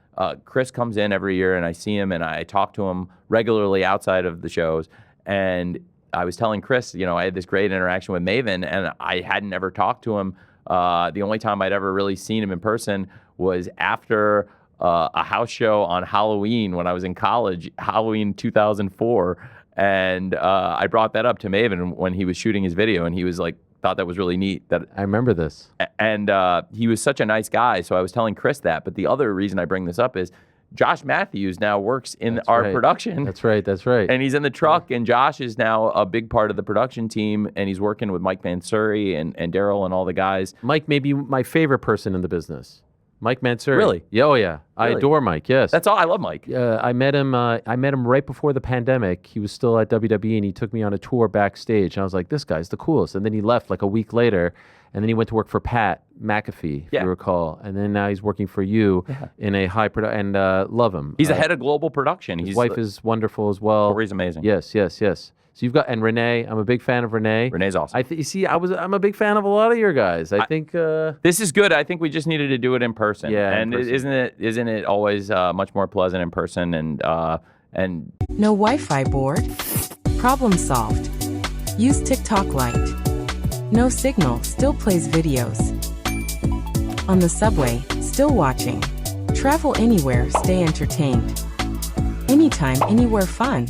Chris comes in every year and I see him and I talk to him regularly outside of the shows. And I was telling Chris, I had this great interaction with Maven and I hadn't ever talked to him. The only time I'd ever really seen him in person was after a house show on Halloween when I was in college, Halloween 2004. And I brought that up to Maven when he was shooting his video, and he was like, thought that was really neat. That
I remember this.
And he was such a nice guy, so I was telling Chris that. But the other reason I bring this up is Josh Matthews now works in our production.
That's right.
And he's in the truck, and Josh is now a big part of the production team, and he's working with Mike Mansouri and Daryl and all the guys.
Mike may be my favorite person in the business. Mike Mansouri.
Really?
Yeah, oh yeah. I
Really?
adore Mike. Yes.
That's all. I love Mike.
I met him right before the pandemic. He was still at WWE, and he took me on a tour backstage. And I was like, this guy's the coolest. And then he left like a week later, and then he went to work for Pat McAfee, if you recall. And then now he's working for you in a high production, and love him.
He's the head of global production.
His wife is wonderful as well.
Corey's amazing.
Yes. So you've got, and Renee, I'm a big fan of Renee.
Renee's awesome.
You see, I'm a big fan of a lot of your guys. I think
this is good. I think we just needed to do it in person.
Yeah,
and isn't it always much more pleasant in person? And
no Wi-Fi board? Problem solved. Use TikTok Lite. No signal, still plays videos. On the subway, still watching. Travel anywhere, stay entertained. Anytime, anywhere fun.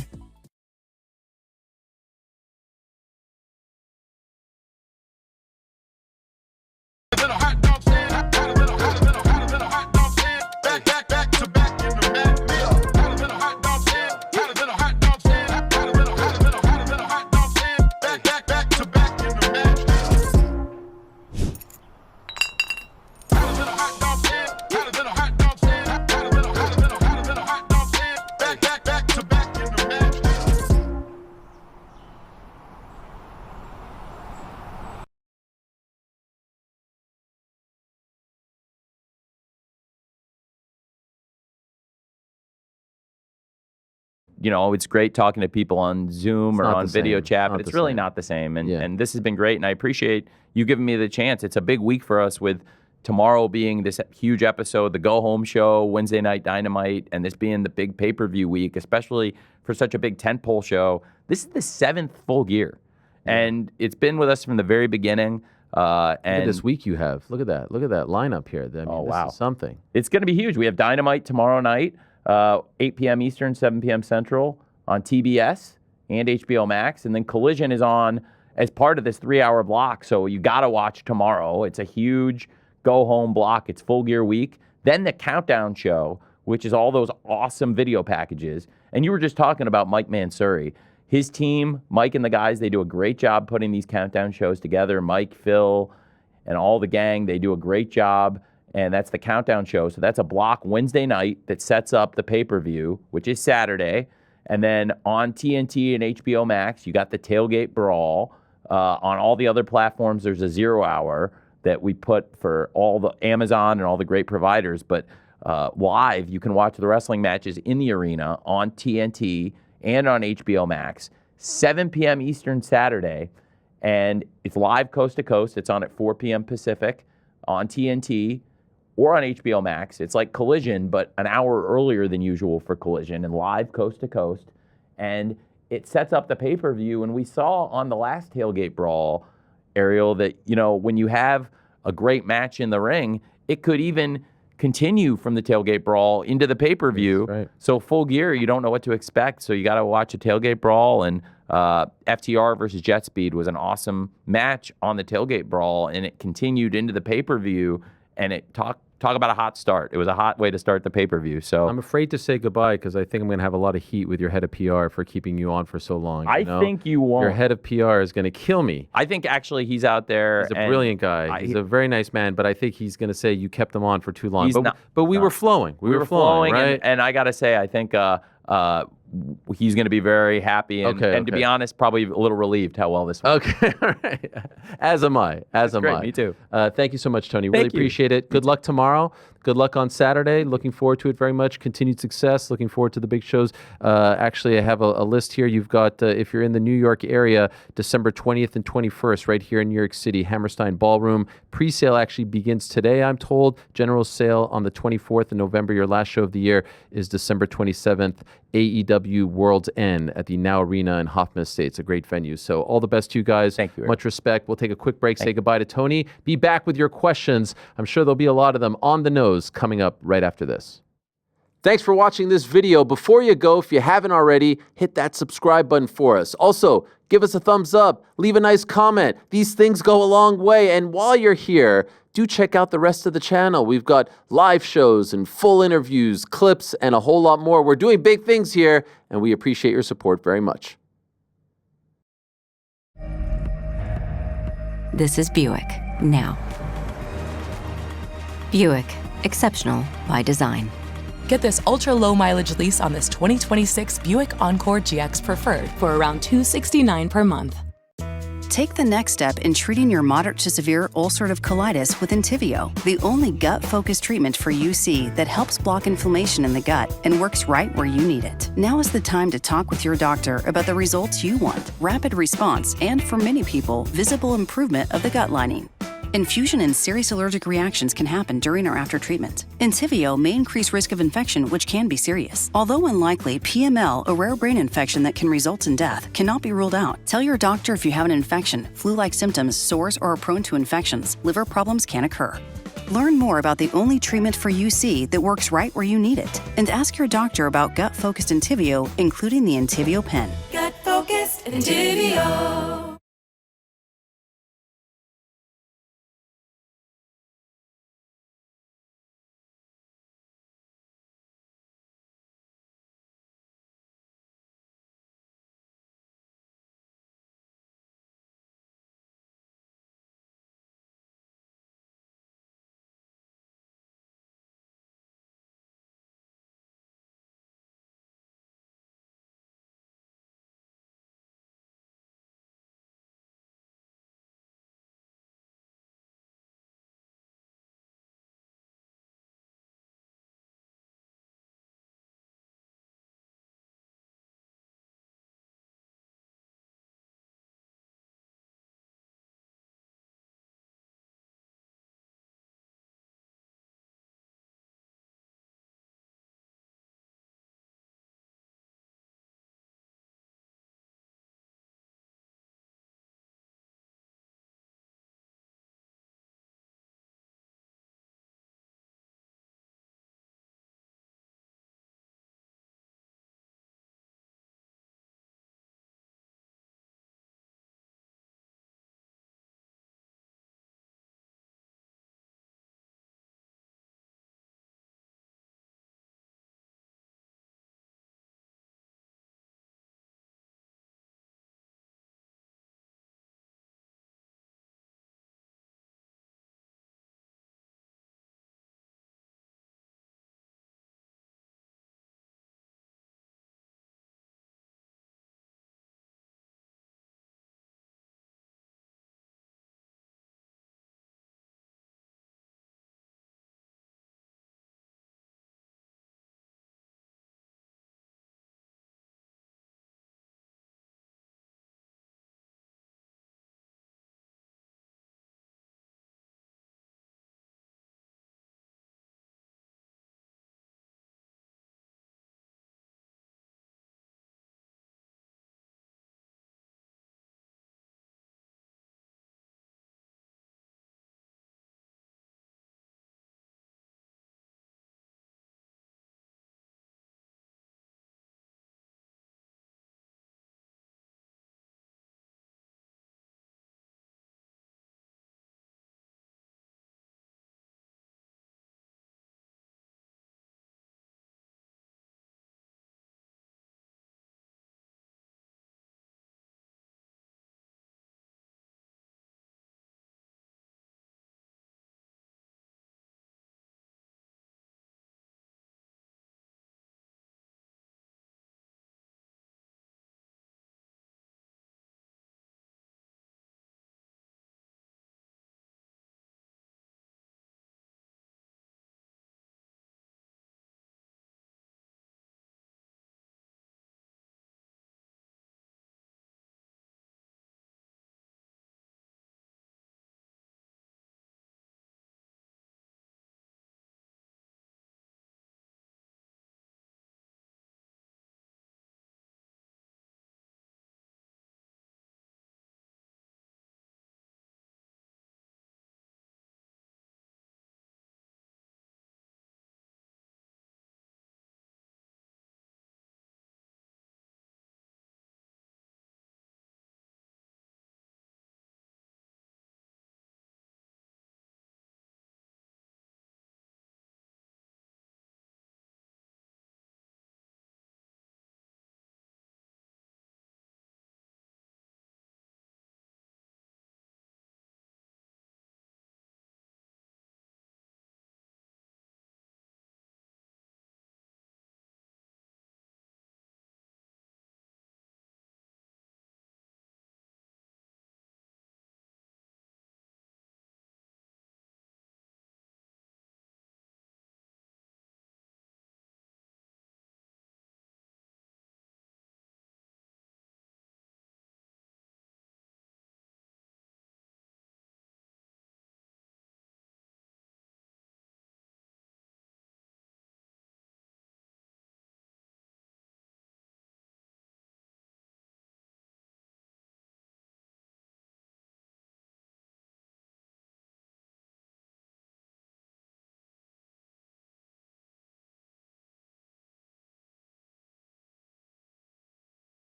It's great talking to people on Zoom or on video chat, but it's really not the same. And this has been great, and I appreciate you giving me the chance. It's a big week for us with tomorrow being this huge episode, the Go Home Show, Wednesday Night Dynamite, and this being the big pay-per-view week, especially for such a big tentpole show. This is the 7th full year, and it's been with us from the very beginning.
Look at this week you have. Look at that lineup here. This is something.
It's going to be huge. We have Dynamite tomorrow night. 8 p.m. Eastern, 7 p.m. Central on TBS and HBO Max. And then Collision is on as part of this 3-hour block. So you got to watch tomorrow. It's a huge go-home block. It's Full Gear Week. Then the Countdown Show, which is all those awesome video packages. And you were just talking about Mike Mansouri. His team, Mike and the guys, they do a great job putting these countdown shows together. Mike, Phil, and all the gang, they do a great job. And that's the Countdown Show. So that's a block Wednesday night that sets up the pay-per-view, which is Saturday. And then on TNT and HBO Max, you got the Tailgate Brawl. On all the other platforms, there's a 0 hour that we put for all the Amazon and all the great providers. But live, you can watch the wrestling matches in the arena on TNT and on HBO Max, 7 p.m. Eastern Saturday. And it's live coast to coast. It's on at 4 p.m. Pacific on TNT. Or on HBO Max. It's like Collision, but an hour earlier than usual for Collision and live coast to coast. And it sets up the pay-per-view. And we saw on the last Tailgate Brawl, Ariel, that, when you have a great match in the ring, it could even continue from the Tailgate Brawl into the pay-per-view.
Right.
So Full Gear, you don't know what to expect. So you got to watch a Tailgate Brawl. And FTR versus Jet Speed was an awesome match on the Tailgate Brawl. And it continued into the pay-per-view. And it talk about a hot start. It was a hot way to start the pay-per-view. So
I'm afraid to say goodbye because I think I'm going to have a lot of heat with your head of PR for keeping you on for so long.
I think you won't.
Your head of PR is going to kill me.
I think actually he's out there.
He's a brilliant guy. He's a very nice man, but I think he's going to say you kept him on for too long. But we were flowing. We were flowing, right?
And I got to say, I think he's going to be very happy and to be honest, probably a little relieved how well this went.
Okay, all right. As am I.
Me too.
Thank you so much, Tony. Really appreciate it. Good luck tomorrow. Good luck on Saturday. Looking forward to it very much. Continued success. Looking forward to the big shows. Actually, I have a list here. You've got, if you're in the New York area, December 20th and 21st, right here in New York City, Hammerstein Ballroom. Pre-sale actually begins today, I'm told. General sale on the 24th of November. Your last show of the year is December 27th. AEW World's End at the Now Arena in Hoffman Estates. A great venue. So all the best to you guys.
Thank you.
Much respect. We'll take a quick break, say goodbye to Tony. Be back with your questions. I'm sure there'll be a lot of them on the nose coming up right after this. Thanks for watching this video. Before you go, if you haven't already, hit that subscribe button for us. Also, give us a thumbs up, leave a nice comment. These things go a long way. And while you're here, do check out the rest of the channel. We've got live shows and full interviews, clips, and a whole lot more. We're doing big things here, and we appreciate your support very much.
This is Buick, now. Buick, exceptional by design.
Get this ultra-low mileage lease on this 2026 Buick Encore GX Preferred for around $269 per month.
Take the next step in treating your moderate to severe ulcerative colitis with Entyvio, the only gut-focused treatment for UC that helps block inflammation in the gut and works right where you need it. Now is the time to talk with your doctor about the results you want, rapid response, and for many people, visible improvement of the gut lining. Infusion and serious allergic reactions can happen during or after treatment. Entyvio may increase risk of infection, which can be serious. Although unlikely, PML, a rare brain infection that can result in death, cannot be ruled out. Tell your doctor if you have an infection, flu-like symptoms, sores, or are prone to infections. Liver problems can occur. Learn more about the only treatment for UC that works right where you need it. And ask your doctor about gut-focused Entyvio, including the Entyvio pen.
Gut-focused Entyvio.